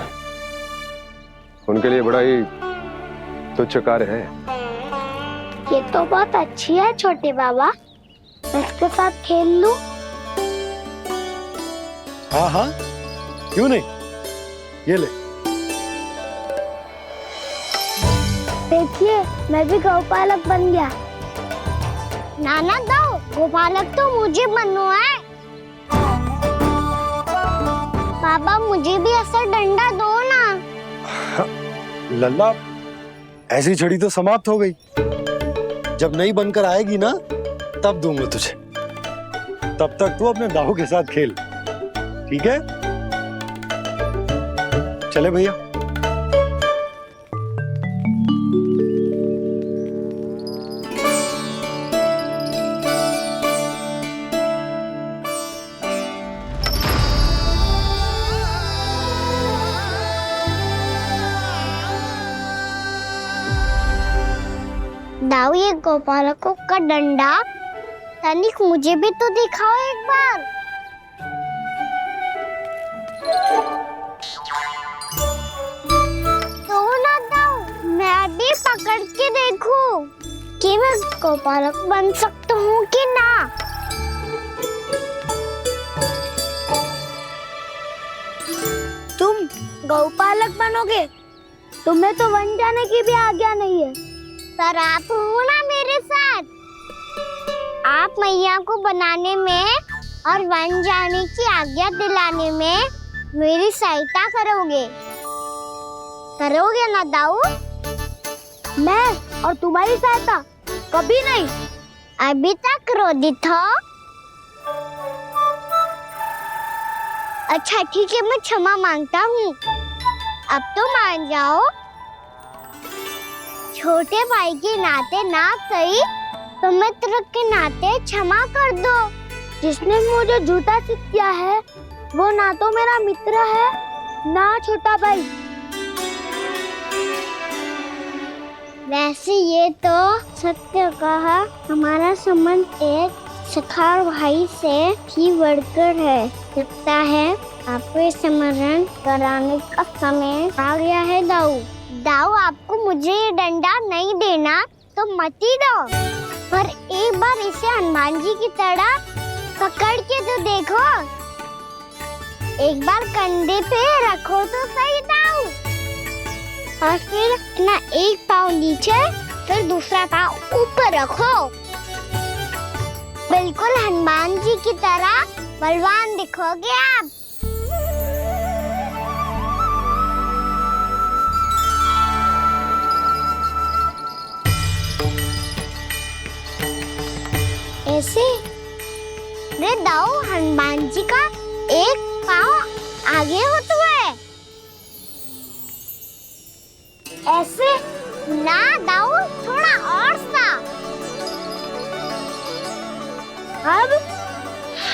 उनके लिए बड़ा ही तुच्छ कार्य है। ये तो बहुत अच्छी है छोटे बाबा, मैं इसके साथ खेल लूं? हाँ हाँ, क्यों नहीं, ये ले। देखिए, मैं भी गौपालक बन गया। नाना दाऊ, गौपालक तो मुझे बनना है। पापा, मुझे भी ऐसा डंडा दो ना। लल्ला, ऐसी छड़ी तो समाप्त हो गई। जब नई बनकर आएगी ना, तब दूंगा तुझे। तब तक तू अपने दाऊ के साथ खेल, ठीक है? चले भैया। दाऊ, ये गौपालकों का डंडा तनिक मुझे भी तो दिखाओ एक बार। तो ना दाऊ, मैं भी पकड़ के देखूं कि मैं गौपालक बन सकता हूँ कि ना। तुम गौपालक बनोगे? तुम्हें तो वन जाने की भी आज्ञा नहीं है। पर आप हो ना मेरे साथ। आप मैया को बनाने में और वन जाने की आज्ञा दिलाने में मेरी सहायता करोगे ना दाऊ? मैं और तुम्हारी सहायता कभी नहीं। अभी तक क्रोधित हो? अच्छा ठीक है, मैं क्षमा मांगता हूँ। अब तो मान जाओ। छोटे भाई के नाते ना सही तो मित्र के नाते क्षमा कर दो। जिसने मुझे झूठा सिद्ध किया है वो ना तो मेरा मित्र है ना छोटा भाई। वैसे ये तो सत्य कहा, हमारा संबंध एक सखा भाई से भी बढ़कर है। लगता है आपको स्मरण कराने का समय आ गया है दाऊ। दाऊ, आपको मुझे ये डंडा नहीं देना तो मत ही दो, पर एक बार इसे हनुमान जी की तरह पकड़ के तो देखो। एक बार कंधे पे रखो तो सही दाऊ, और फिर अपना एक पाँव नीचे फिर दूसरा पाँव ऊपर रखो। बिल्कुल हनुमान जी की तरह बलवान दिखोगे आप। ऐसे रे दाऊ हनुमान जी का एक पाँव आगे होता है, ऐसे ना दाऊ, थोड़ा और सा। अब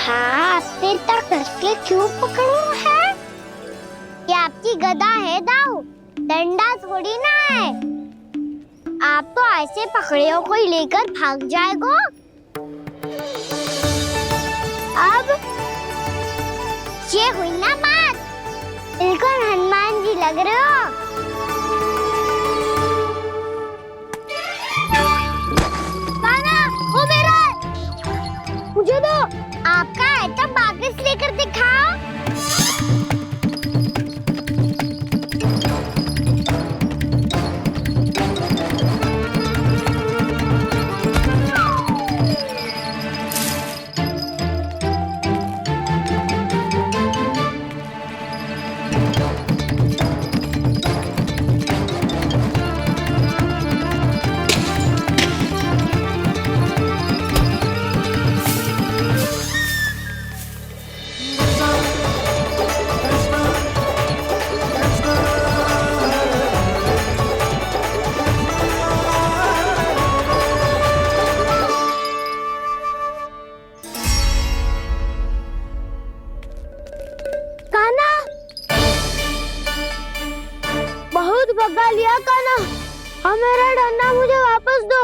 हाथ पे तक करके क्यों पकड़ो है? ये आपकी गदा है दाऊ, डंडा थोड़ी ना है। आप तो ऐसे पकड़े हो कोई लेकर भाग जाएगा। अब ये हुई ना बात, बिल्कुल हनुमान जी लग रहे हो। कान्हा, वो मेरा, मुझे दो। आपका है तो वापस लेकर दिखाओ। भगा लिया कान्हा, अब मेरा डंडा मुझे वापस दो,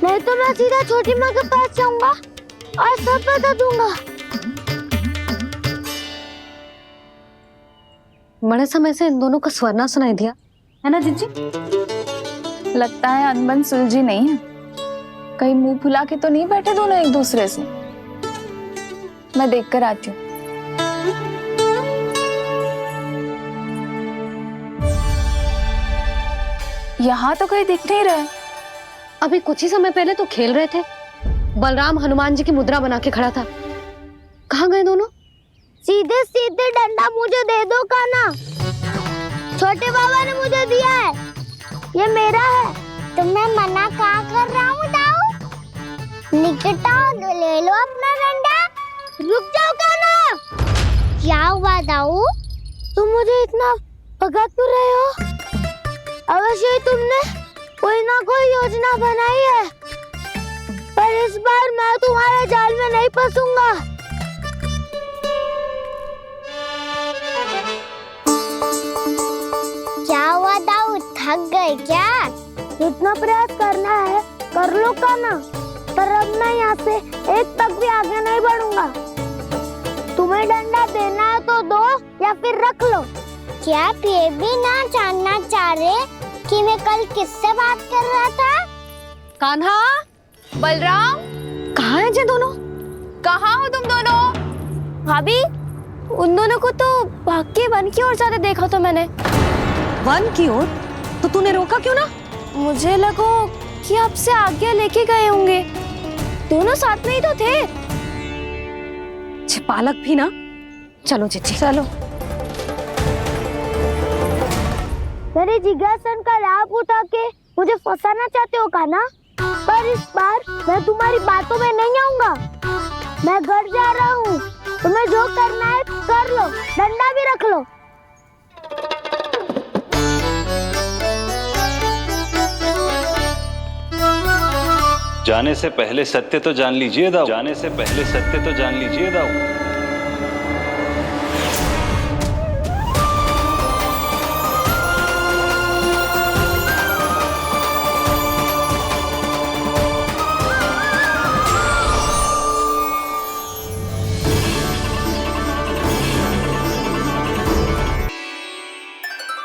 नहीं तो मैं सीधा छोटी माँ के पास जाऊंगा और सब बता दूंगा। बड़े समय से इन दोनों का स्वर ना सुनाई दिया, है ना जीजी? लगता है अनबन सुलझी नहीं है। कहीं मुंह फुला के तो नहीं बैठे दोनों एक दूसरे से। मैं देख कर आती हूँ। यहाँ तो कहीं दिख नहीं रहा। अभी कुछ ही समय पहले तो खेल रहे थे, बलराम हनुमान जी की मुद्रा बना के खड़ा था। कहाँ गए दोनों? सीधे सीधे डंडा मुझे दे दो कान्हा, छोटे बाबा ने मुझे दिया है, ये मेरा है। तो मैं मना कहाँ कर रहा हूँ दाऊ? निकट आओ, ले लो अपना डंडा। रुक जाओ कान्हा। क्या हुआ दाऊ, तुम मुझे इतना भगा क्यों रहे हो? अवश्य ही तुमने कोई ना कोई योजना बनाई है, पर इस बार मैं तुम्हारे जाल में नहीं फंसूंगा। क्या हुआ दाऊ, थक गए क्या? जितना प्रयास करना है कर लो कान्हा, पर अब मैं यहाँ से एक तक भी आगे नहीं बढ़ूंगा। तुम्हें डंडा देना है तो दो या फिर रख लो। क्या आप ये भी ना जानना चाह रहे कि मैं कल किससे बात कर रहा था? कान्हा, बलराम, कहाँ हैं ये दोनों? कहाँ हो तुम दोनों? भाभी, उन दोनों को तो भाग के वन की ओर जाते देखा तो मैंने। वन की ओर? तो तूने रोका क्यों ना? मुझे लगो कि आपसे आगे लेके गए होंगे, दोनों साथ में ही तो थे। पालक भी ना। चलो जीजी चलो। मेरे जिज्ञासन का लाभ उठा के मुझे फंसाना चाहते हो कान्हा, पर इस बार मैं तुम्हारी बातों में नहीं आऊंगा। मैं घर जा रहा हूँ, तुम्हें जो करना है कर लो, डंडा भी रख लो। जाने से पहले सत्य तो जान लीजिए दाऊ, जाने से पहले सत्य तो जान लीजिए दाऊ।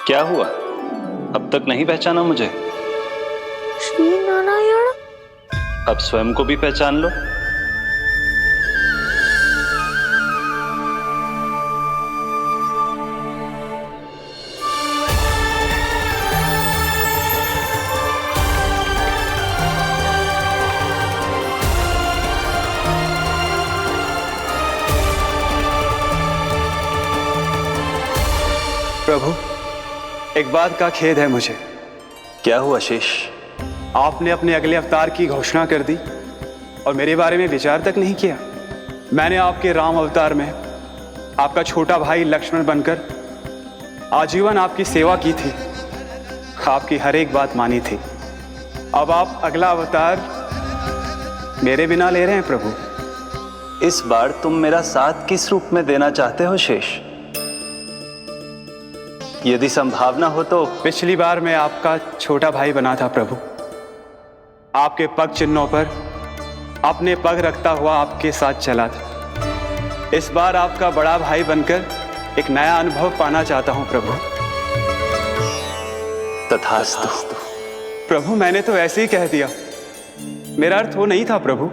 क्या हुआ, अब तक नहीं पहचाना मुझे? श्री नारायण। अब स्वयं को भी पहचान लो। प्रभु, एक बात का खेद है मुझे। क्या हुआ शेष? आपने अपने अगले अवतार की घोषणा कर दी और मेरे बारे में विचार तक नहीं किया। मैंने आपके राम अवतार में आपका छोटा भाई लक्ष्मण बनकर आजीवन आपकी सेवा की थी, आपकी हर एक बात मानी थी। अब आप अगला अवतार मेरे बिना ले रहे हैं प्रभु। इस बार तुम मेरा साथ किस रूप में देना चाहते हो शेष? यदि संभावना हो तो। पिछली बार मैं आपका छोटा भाई बना था प्रभु, आपके पग चिन्हों पर अपने पग रखता हुआ आपके साथ चला था। इस बार आपका बड़ा भाई बनकर एक नया अनुभव पाना चाहता हूं प्रभु। तथास्तु। प्रभु, मैंने तो ऐसे ही कह दिया, मेरा अर्थ वो नहीं था प्रभु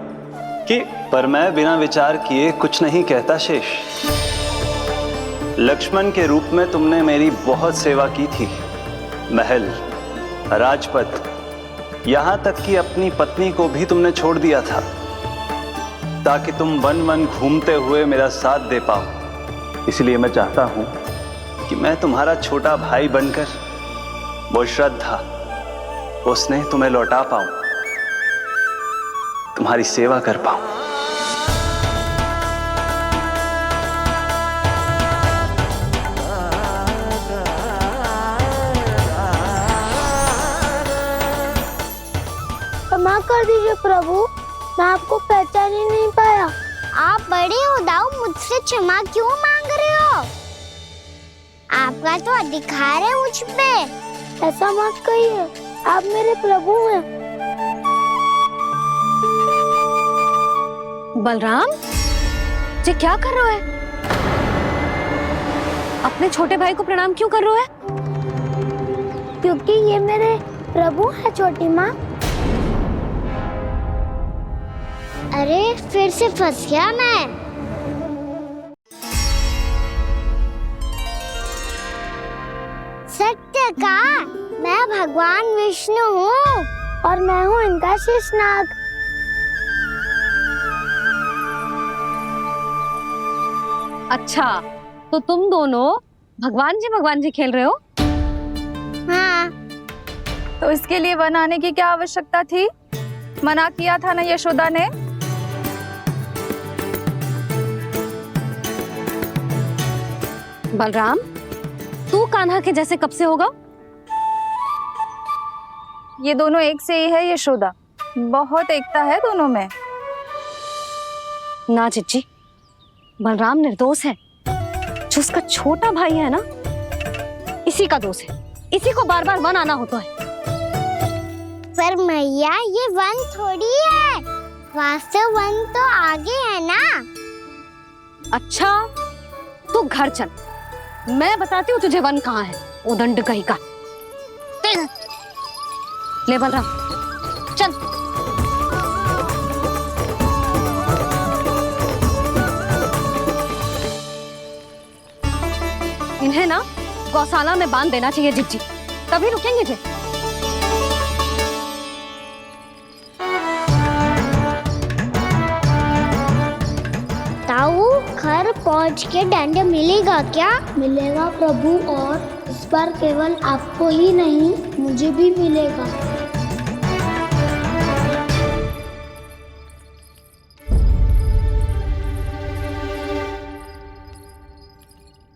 कि। पर मैं बिना विचार किए कुछ नहीं कहता शेष। लक्ष्मण के रूप में तुमने मेरी बहुत सेवा की थी। महल, राजपथ, यहां तक कि अपनी पत्नी को भी तुमने छोड़ दिया था ताकि तुम वन वन घूमते हुए मेरा साथ दे पाओ। इसलिए मैं चाहता हूं कि मैं तुम्हारा छोटा भाई बनकर वो श्रद्धा, वो स्नेह तुम्हें लौटा पाऊं, तुम्हारी सेवा कर पाऊं। क्षमा कर दीजिए प्रभु, मैं आपको पहचान ही नहीं पाया। आप बड़े हो दाऊ, मुझसे क्षमा क्यों मांग रहे हो? आपका तो अधिकार है मुझ पे। ऐसा मत कहिए, आप मेरे प्रभु हैं। बलराम जी क्या कर रहे हो? अपने छोटे भाई को प्रणाम क्यों कर रहे हो? क्योंकि ये मेरे प्रभु है छोटी माँ। अरे फिर से फंस गया मैं। सत्य का, मैं भगवान विष्णु हूँ और मैं हूँ इनका शेषनाग। अच्छा, तो तुम दोनों भगवान जी खेल रहे हो? हाँ। तो इसके लिए वन आने की क्या आवश्यकता थी? मना किया था ना यशोदा ने। बलराम, तू कान्हा के जैसे कब से होगा? ये दोनों एक से ही है यशोदा, बहुत एकता है दोनों में। ना चिच्ची, बलराम निर्दोष है। जो उसका छोटा भाई है ना, इसी का दोष है। इसी को बार बार वन आना होता है। पर मैया, ये वन थोड़ी है, वास्तव वन तो आगे है ना। अच्छा, तू घर चल, मैं बताती हूँ तुझे वन कहाँ है। उदंड कहीं का। ले बलराम, चल। इन्हें ना गौशाला में बांध देना चाहिए जिज्जी, तभी रुकेंगे जे। ताऊ, घर पहुंच के दंड मिलेगा क्या? मिलेगा प्रभु, और इस बार केवल आपको ही नहीं, मुझे भी मिलेगा।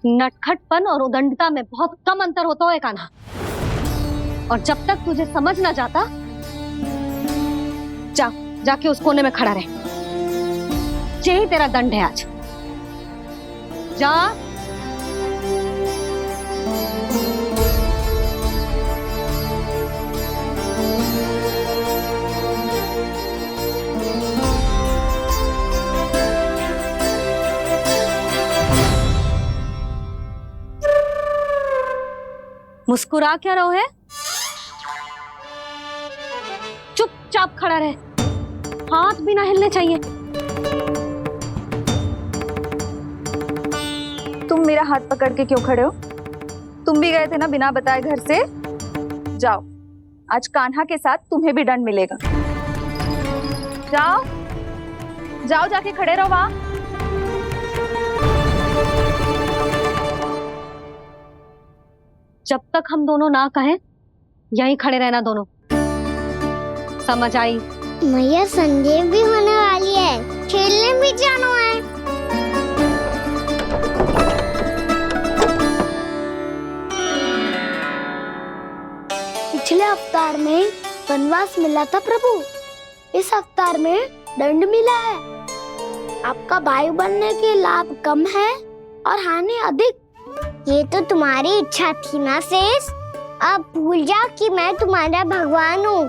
नटखटपन और उदंडता में बहुत कम अंतर होता है कान्हा, और जब तक तुझे समझ ना जाता, जाके उस कोने में खड़ा रहे। यही तेरा दंड है आज। जा। मुस्कुरा क्या रहो है? चुपचाप खड़ा रहे, हाथ भी ना हिलने चाहिए। तुम मेरा हाथ पकड़ के क्यों खड़े हो? तुम भी गए थे ना बिना बताए घर से। जाओ, आज कान्हा के साथ तुम्हें भी दंड मिलेगा। जाओ जाओ, जाके खड़े रहो वहां। जब तक हम दोनों ना कहें यहीं खड़े रहना दोनों, समझ आई? मैया संडे भी होने वाली है, खेलने भी जाना है। पिछले अवतार में वनवास मिला था प्रभु, इस अवतार में दंड मिला है। आपका भाई बनने के लाभ कम है और हानि अधिक। ये तो तुम्हारी इच्छा थी ना शेष, अब भूल जा कि मैं तुम्हारा भगवान हूँ।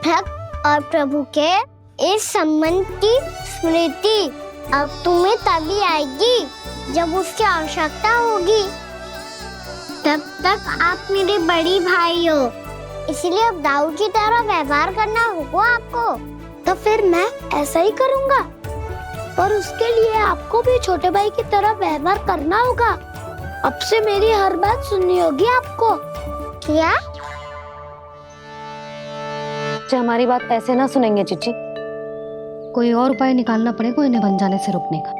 भक्त और प्रभु के इस संबंध की स्मृति अब तुम्हें तभी आएगी जब उसकी आवश्यकता होगी। तब तक आप मेरे बड़ी भाई हो, इसलिए अब दाऊ की तरह व्यवहार करना होगा आपको। तो फिर मैं ऐसा ही करूँगा, पर उसके लिए आपको भी छोटे भाई की तरह व्यवहार करना होगा। अब से मेरी हर बात सुननी होगी आपको। क्या? हमारी बात ऐसे ना सुनेंगे चिची, कोई और उपाय निकालना पड़ेगा इन्हें बन जाने से रुकने का।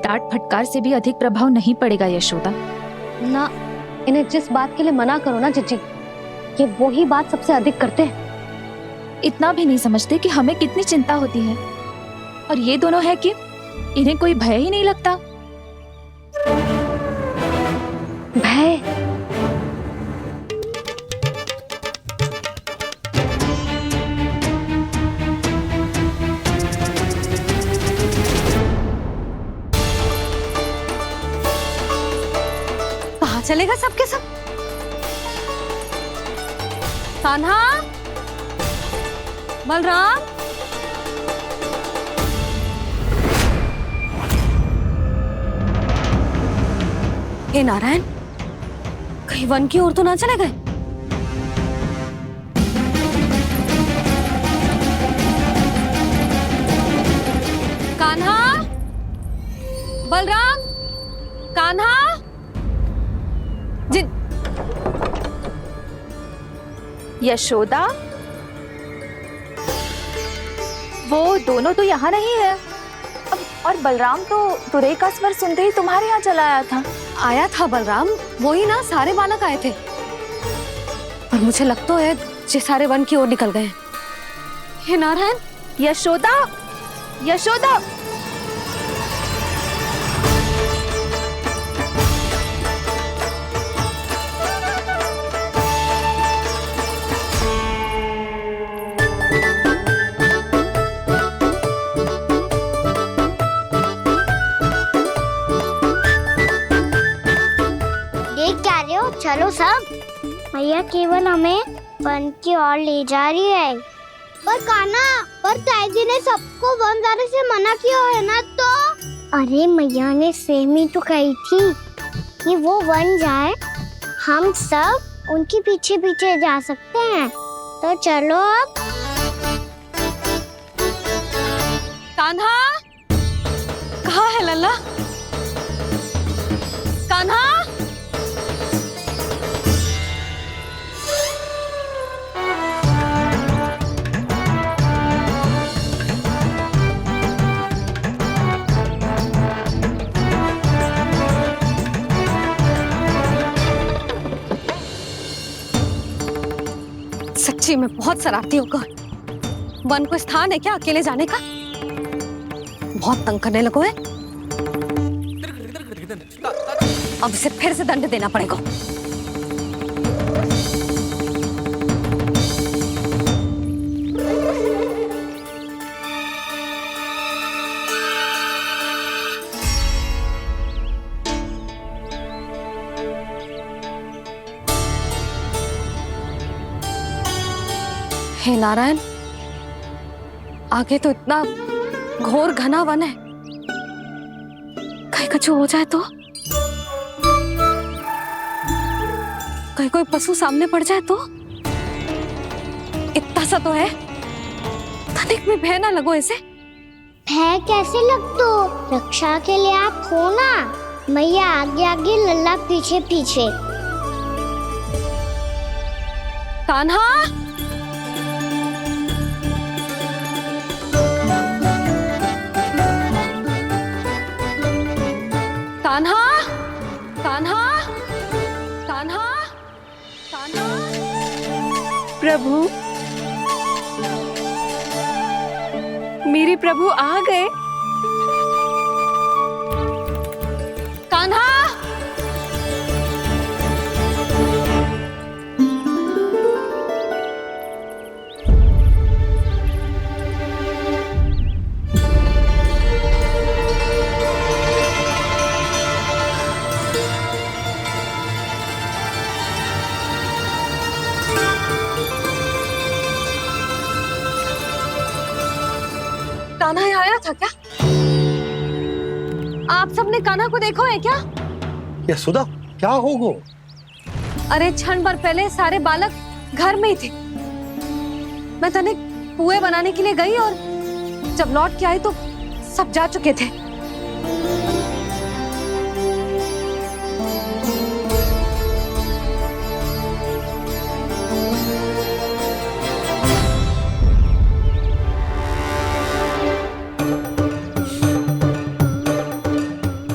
डांट फटकार से भी अधिक प्रभाव नहीं पड़ेगा यशोदा। ना, इन्हें जिस बात के लिए मना करो ना चिची, ये वही बात सबसे अधिक करते हैं। इतना भी नहीं समझते कि हमें कितनी चिंता होती है, और ये दोनों है कि इन्हें कोई भय ही नहीं लगता। भय? कहाँ चलेगा सबके सब? कान्हा, बलराम, हे नारायण, कहीं वन की ओर तो ना चले गए? कान्हा, बलराम, कान्हा, यशोदा, वो दोनों तो यहाँ नहीं है। अब और बलराम तो तुरई का स्वर सुनते ही तुम्हारे यहाँ चला आया था। आया था बलराम, वही ना सारे बालक आए थे, पर मुझे लगता है ये सारे वन की ओर निकल गए। हे नारायण, यशोदा, यशोदा, चलो सब, मैया केवल हमें वन की ओर ले जा रही है। पर कान्हा, पर ताईजी ने सबको वन जाने से मना किया है ना। तो अरे मैया ने सेम ही तो कही थी कि वो वन जाए, हम सब उनके पीछे पीछे जा सकते हैं। तो चलो अब। कान्हा, कहाँ है लल्ला? कान्हा, सच्ची में बहुत शरारती होकर वन को स्थान है क्या अकेले जाने का? बहुत तंग करने लगो है। अब इसे फिर से दंड देना पड़ेगा। हे नारायण, आगे तो इतना घोर घना वन है, कहीं कुछ हो जाए तो? कहीं कोई पशु सामने पड़ जाए तो? इतना सा तो है, तनिक में भय ना लगो ऐसे। भय कैसे लग तो? रक्षा के लिए आप हो ना। मैया आगे आगे, लल्ला पीछे पीछे। कान्हा, कान्हा, कान्हा, प्रभु, मेरे प्रभु आ गए। कान्हा, कान्हा आया था क्या? आप सबने कान्हा को देखो है क्या? यशोदा, क्या होगा? अरे क्षण भर पहले सारे बालक घर में ही थे। मैं तनिक पुए बनाने के लिए गई और जब लौट के आई तो सब जा चुके थे।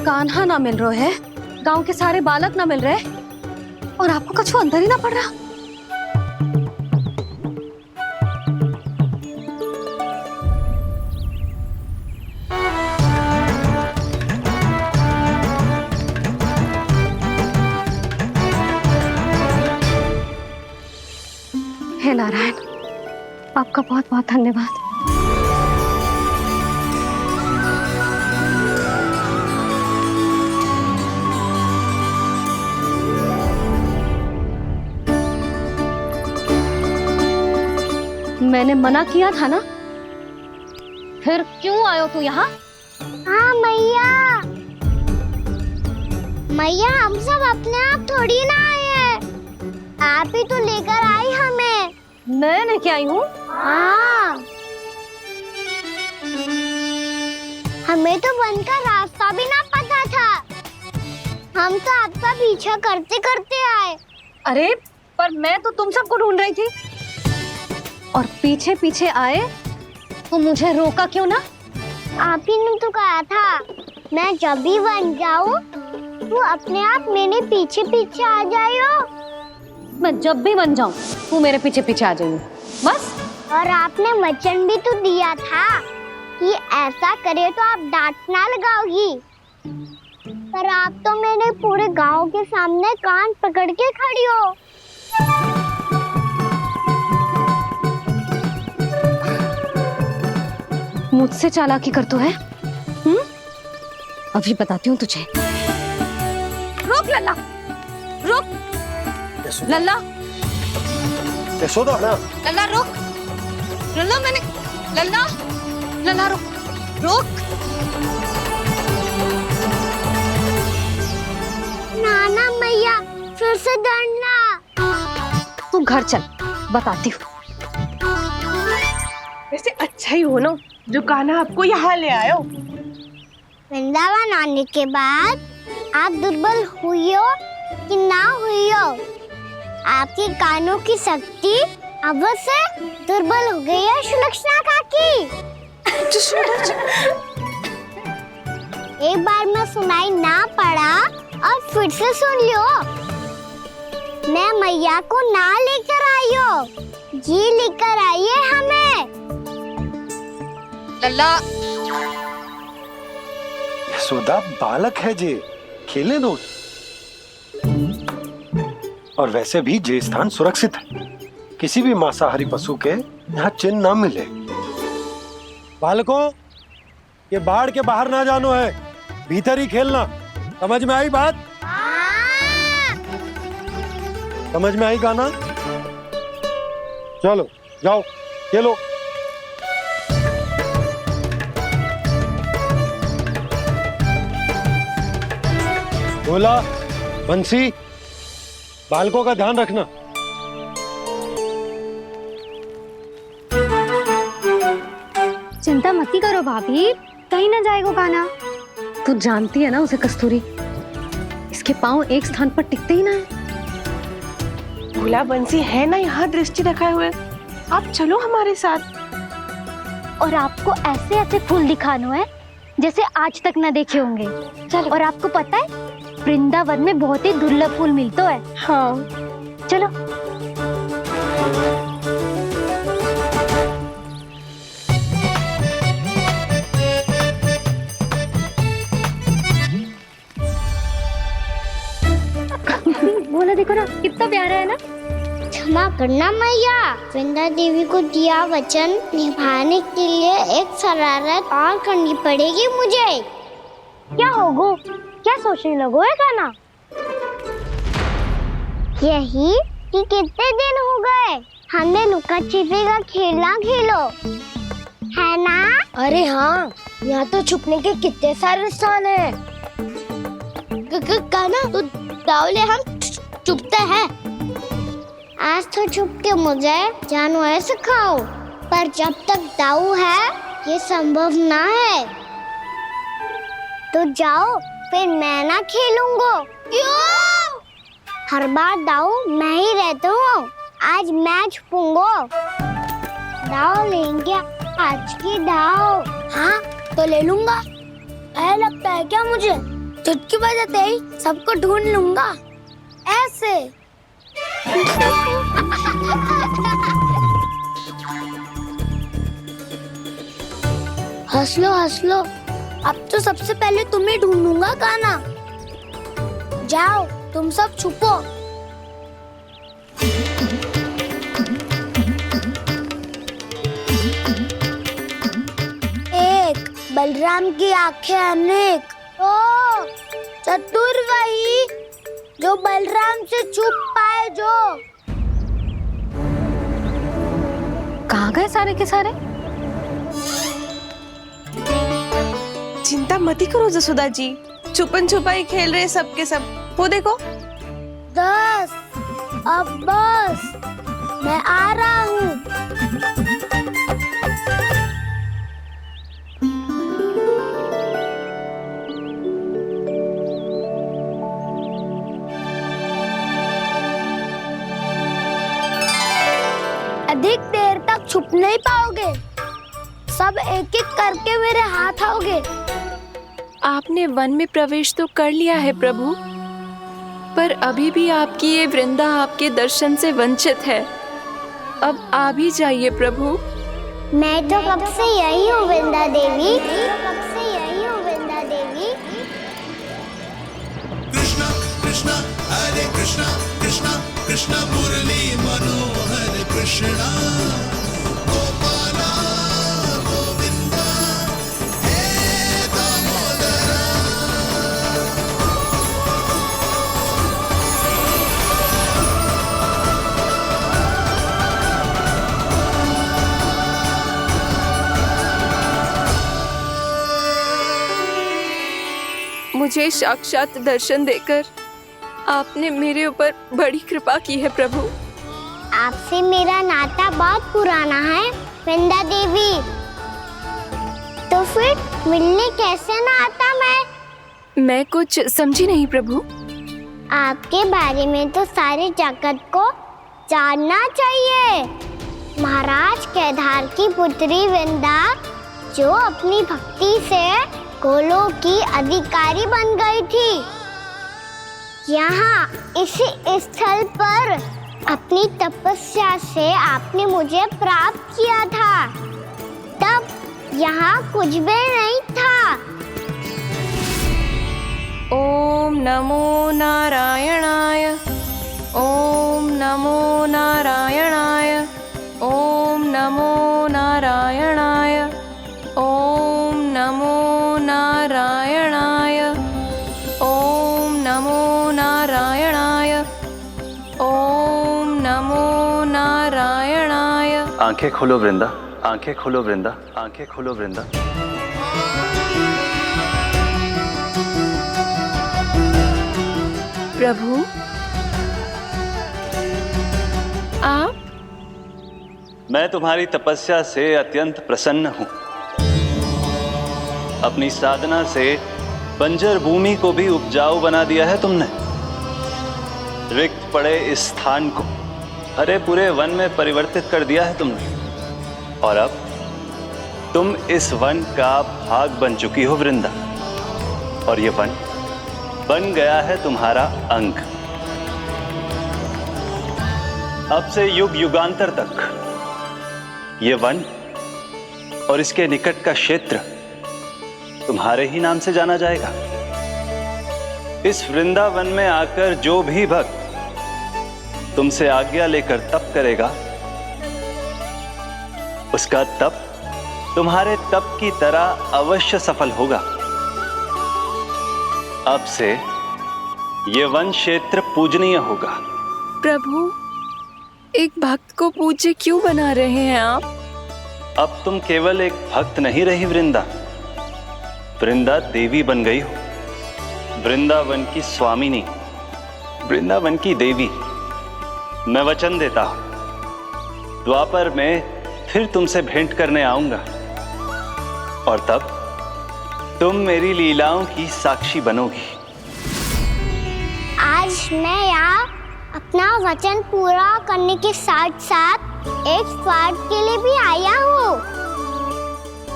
कान्हा ना मिल रहे है, गांव के सारे बालक ना मिल रहे, और आपको कछु अंदर ही ना पड़ रहा। हे नारायण, आपका बहुत बहुत धन्यवाद। मैंने मना किया था ना, फिर क्यों आयो तू यहाँ? हाँ मैया, मैया हम सब अपने आप थोड़ी ना आए हैं, आप ही तो लेकर आई हमें। मैं लेके आई हूँ? हाँ, हमें तो वन का रास्ता भी ना पता था, हम तो आपका पीछा करते करते आए। अरे पर मैं तो तुम सबको ढूंढ रही थी, और पीछे पीछे आए तो मुझे रोका क्यों ना? आप ही ने तो कहा था मैं जब भी बन जाऊं तू अपने आप मेरे पीछे पीछे आ जाइयो। मैं जब भी बन जाऊं तू मेरे पीछे पीछे आ जाइयो बस। और आपने वचन भी तो दिया था कि ऐसा करे तो आप डांट ना लगाओगी, पर आप तो मेरे पूरे गांव के सामने कान पकड़ के खड़ी हो। मुझसे चालाकी कर तो है? अभी बताती हूँ तुझे। रुक लल्ला, रुक लल्ला, यशोदा ना, लल्ला रुक, लल्ला मैंने, लल्ला, लल्ला रुक, रुक। नाना मैया फिर से डरना। तू घर चल, बताती हूँ। वैसे अच्छा ही हो ना जो कान्हा आपको यहाँ ले आयो। वृंदावन आने के बाद आप दुर्बल हुई हो कि ना हुई हो, आपके कानों की शक्ति अब से दुर्बल हो गई है सुलक्षणा काकी। एक बार में सुनाई ना पड़ा और फिर से सुन लो। मैं मैया को ना लेकर आई हो, जी लेकर आई है हमें। लल्ला, यशोदा बालक है जे, खेले दो। और वैसे भी जे स्थान सुरक्षित है, किसी भी मांसाहारी पशु के यहाँ चिन्ह ना मिले। बालकों, ये बाढ़ के बाहर ना जानो है, भीतर ही खेलना। समझ में आई बात? समझ में आई गाना? चलो जाओ खेलो। बोला बंसी, बालकों का ध्यान रखना। चिंता मत करो भाभी, कहीं ना जाएगा कान्हा। तू जानती है ना उसे कस्तूरी, इसके पांव एक स्थान पर टिकते ही ना है। भोला बंसी है ना यहाँ दृष्टि रखाए हुए, आप चलो हमारे साथ। और आपको ऐसे ऐसे फूल दिखाना है जैसे आज तक ना देखे होंगे। चलो। और आपको पता है वृंदावन में बहुत ही दुर्लभ फूल मिलते हैं। हाँ चलो। करना मैया। वृंदा देवी को दिया वचन निभाने के लिए एक शरारत और करनी पड़ेगी मुझे। क्या होगो? क्या सोचने लगो है गाना? यही कि कितने दिन हो गए हमने लुका छिपी का खेलना खेलो, है ना? अरे हाँ, यहाँ तो छुपने के कितने सारे स्थान हैं। गाना तो दावले हम छुपते हैं। आज तो छुप के मुझे जानवर सिखाओ, पर जब तक दाऊ है ये संभव ना है। तो जाओ, फिर मैं ना खेलूंगा। क्यों? हर बार दाऊ मैं ही रहता हूँ, आज मैं छुपूंगा। दाऊ लेंगे आज की दाऊ। हाँ तो ले लूंगा। ऐसा लगता है क्या मुझे? चुटकी बजाते ही सबको ढूंढ लूंगा ऐसे। हंस लो, अब तो सबसे पहले तुम्हें ढूंढूंगा गाना। जाओ तुम सब छुपो। एक, बलराम की आंखें अनेक। ओ चतुर वही जो बलराम से छुप पाए। जो कहाँ गए सारे के सारे? चिंता मत करो जसोदा जी, छुपन छुपाई खेल रहे सब के सब। वो देखो 10, अब बस, मैं आ रहा हूँ। अधिक देर तक छुप नहीं पाओगे, सब एक एक करके मेरे हाथ आओगे। आपने वन में प्रवेश तो कर लिया है प्रभु, पर अभी भी आपकी ये वृंदा आपके दर्शन से वंचित है। अब आ भी जाइए प्रभु। मैं तो कब से यही हूँ वृंदा देवी, कब से यही हूँ वृंदा देवी। कृष्णा कृष्णा हरे कृष्णा, कृष्णा कृष्णा मुरली मनोहर कृष्णा, गोपाला गोविंदा हे दामोदरा। मुझे साक्षात दर्शन देकर आपने मेरे ऊपर बड़ी कृपा की है प्रभु। आपसे मेरा नाता बहुत पुराना है वृंदा देवी, तो फिर मिलने कैसे ना आता मैं कुछ समझी नहीं प्रभु। आपके बारे में तो सारे जगत को जानना चाहिए। महाराज केदार की पुत्री वृंदा, जो अपनी भक्ति से गोलों की अधिकारी बन गई थी, यहाँ इसी स्थल पर अपनी तपस्या से आपने मुझे प्राप्त किया था। तब यहाँ कुछ भी नहीं था। ओम नमो नारायणाय, ओम नमो नारायणाय, ओम नमो नारायणाय, ओम नमो नारायणाय, ओम नमो नारायणाय, ओम नमो नारायणाय। आंखें खोलो वृंदा, आंखें खोलो वृंदा, आंखें खोलो वृंदा। प्रभु आप? मैं तुम्हारी तपस्या से अत्यंत प्रसन्न हूं। अपनी साधना से बंजर भूमि को भी उपजाऊ बना दिया है तुमने। रिक्त पड़े इस स्थान को हरे पूरे वन में परिवर्तित कर दिया है तुमने, और अब तुम इस वन का भाग बन चुकी हो वृंदा, और ये वन बन गया है तुम्हारा अंग। अब से युग युगांतर तक ये वन और इसके निकट का क्षेत्र तुम्हारे ही नाम से जाना जाएगा। इस वृंदावन में आकर जो भी भक्त तुमसे आज्ञा लेकर तप करेगा, उसका तप तुम्हारे तप की तरह अवश्य सफल होगा। अब से ये वन क्षेत्र पूजनीय होगा। प्रभु, एक भक्त को पूज्य क्यों बना रहे हैं आप? अब तुम केवल एक भक्त नहीं रही वृंदा, वृंदा देवी बन गई हो। वृंदावन की स्वामिनी, वृंदावन की देवी। मैं वचन देता हूं, द्वापर में फिर तुमसे भेंट करने आऊंगा और तब तुम मेरी लीलाओं की साक्षी बनोगी। आज मैं यहाँ अपना वचन पूरा करने के साथ साथ एक स्वार्थ के लिए भी आया हूँ।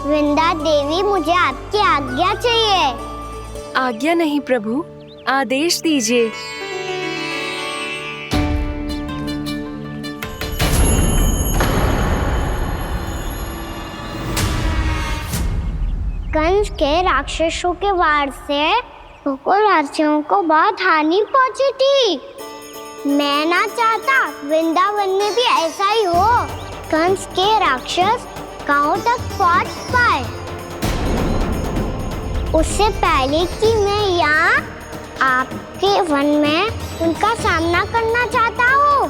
वृंदा देवी, मुझे आपकी आज्ञा चाहिए। आज्ञा नहीं प्रभु, आदेश दीजिए। कंस के राक्षसों के वार से गोकुलवासियों को बहुत हानि पहुंची थी। मैं ना चाहता वृंदावन में भी ऐसा ही हो। कंस के राक्षस गांव तक पहुंच पाए, उससे पहले कि मैं यहाँ आपके वन में उनका सामना करना चाहता हूँ।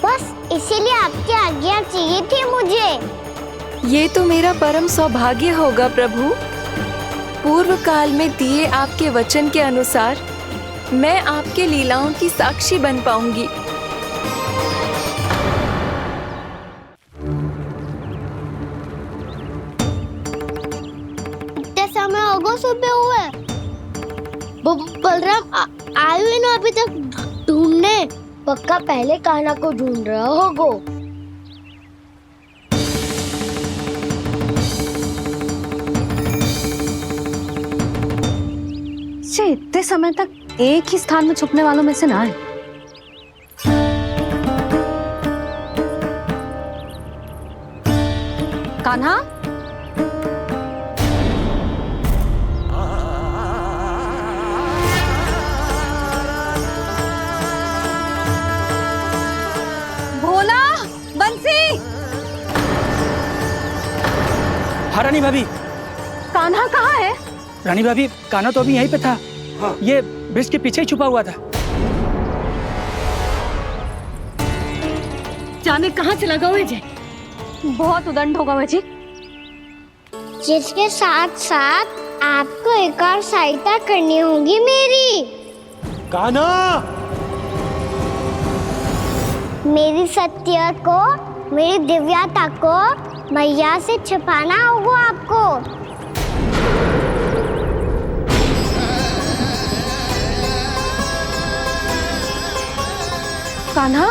बस इसीलिए आपकी आज्ञा चाहिए थी मुझे। ये तो मेरा परम सौभाग्य होगा प्रभु। पूर्व काल में दिए आपके वचन के अनुसार मैं आपके लीलाओं की साक्षी बन पाऊंगी। इतने समय होगा सुबह हुए, बलराम आए हुए ना अभी तक ढूंढने। पक्का पहले कान्हा को ढूंढ रहा होगा। इतने समय तक एक ही स्थान में छुपने वालों में से ना है। कान्हा, भोला, बंसी। हाँ रानी भाभी। कान्हा कहाँ है? रानी भाभी, कान्हा तो अभी यहीं पे था। हाँ। ये ब्रिज के पीछे ही छुपा हुआ था। जाने कहाँ से लगा हुआ है? बहुत उदंड होगा वह जी। जिसके साथ साथ आपको एक और सहायता करनी होगी मेरी। कान्हा, मेरी सत्य को, मेरी दिव्यता को मैया से छिपाना होगा आपको। कान्हा,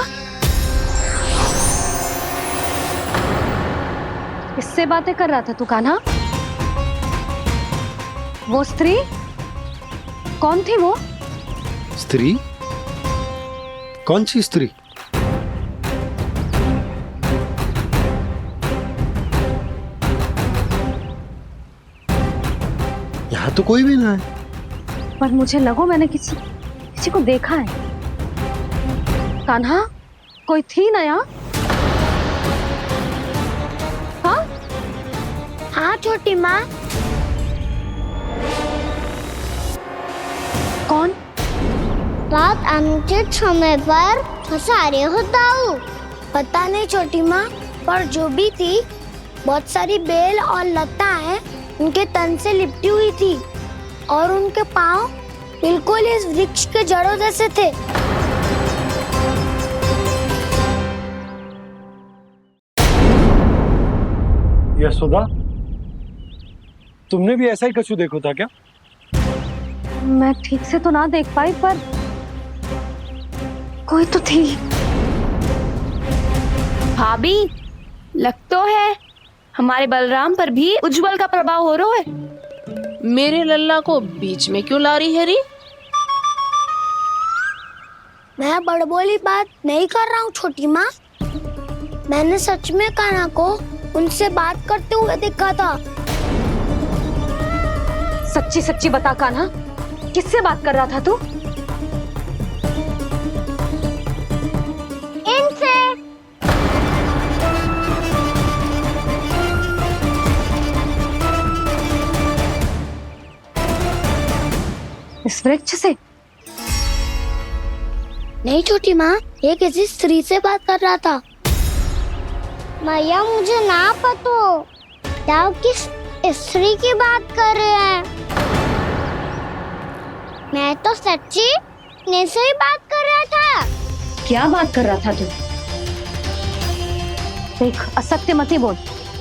किससे बातें कर रहा था तू कान्हा? वो स्त्री कौन थी? वो स्त्री? कौन सी स्त्री? यहाँ तो कोई भी ना है। पर मुझे लगो मैंने किसी को देखा है। कान्हा, कोई थी ना यहाँ? हाँ? हाँ छोटी माँ। कौन? रात अनुचित समय पर फंसारे होता हूँ। पता नहीं छोटी माँ, पर जो भी थी, बहुत सारी बेल और लताएं उनके तन से लिपटी हुई थी और उनके पाँव बिल्कुल इस वृक्ष के जड़ों जैसे थे। यशोदा, तुमने भी ऐसा ही कछु देखा था क्या? मैं ठीक से तो ना देख पाई, पर कोई तो थी। भाभी, लग तो है हमारे बलराम पर भी उज्जवल का प्रभाव हो रहा है। मेरे लल्ला को बीच में क्यों ला रही है री? मैं बड़बोली बात नहीं कर रहा हूँ छोटी माँ। मैंने सच में कान्हा को उनसे बात करते हुए देखा था। सच्ची सच्ची बता कान्हा, किससे बात कर रहा था तू? वृक्ष से? नहीं छोटी माँ, ये किसी स्त्री से बात कर रहा था। मैया मुझे ना पतो क्या किस स्त्री की बात कर रहे हैं। मैं तो सच्ची ने से ही बात कर रहा था। क्या बात कर रहा था तू? देख, असत्य मत ही बोल।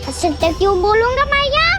असत्य क्यों बोलूंगा मैया?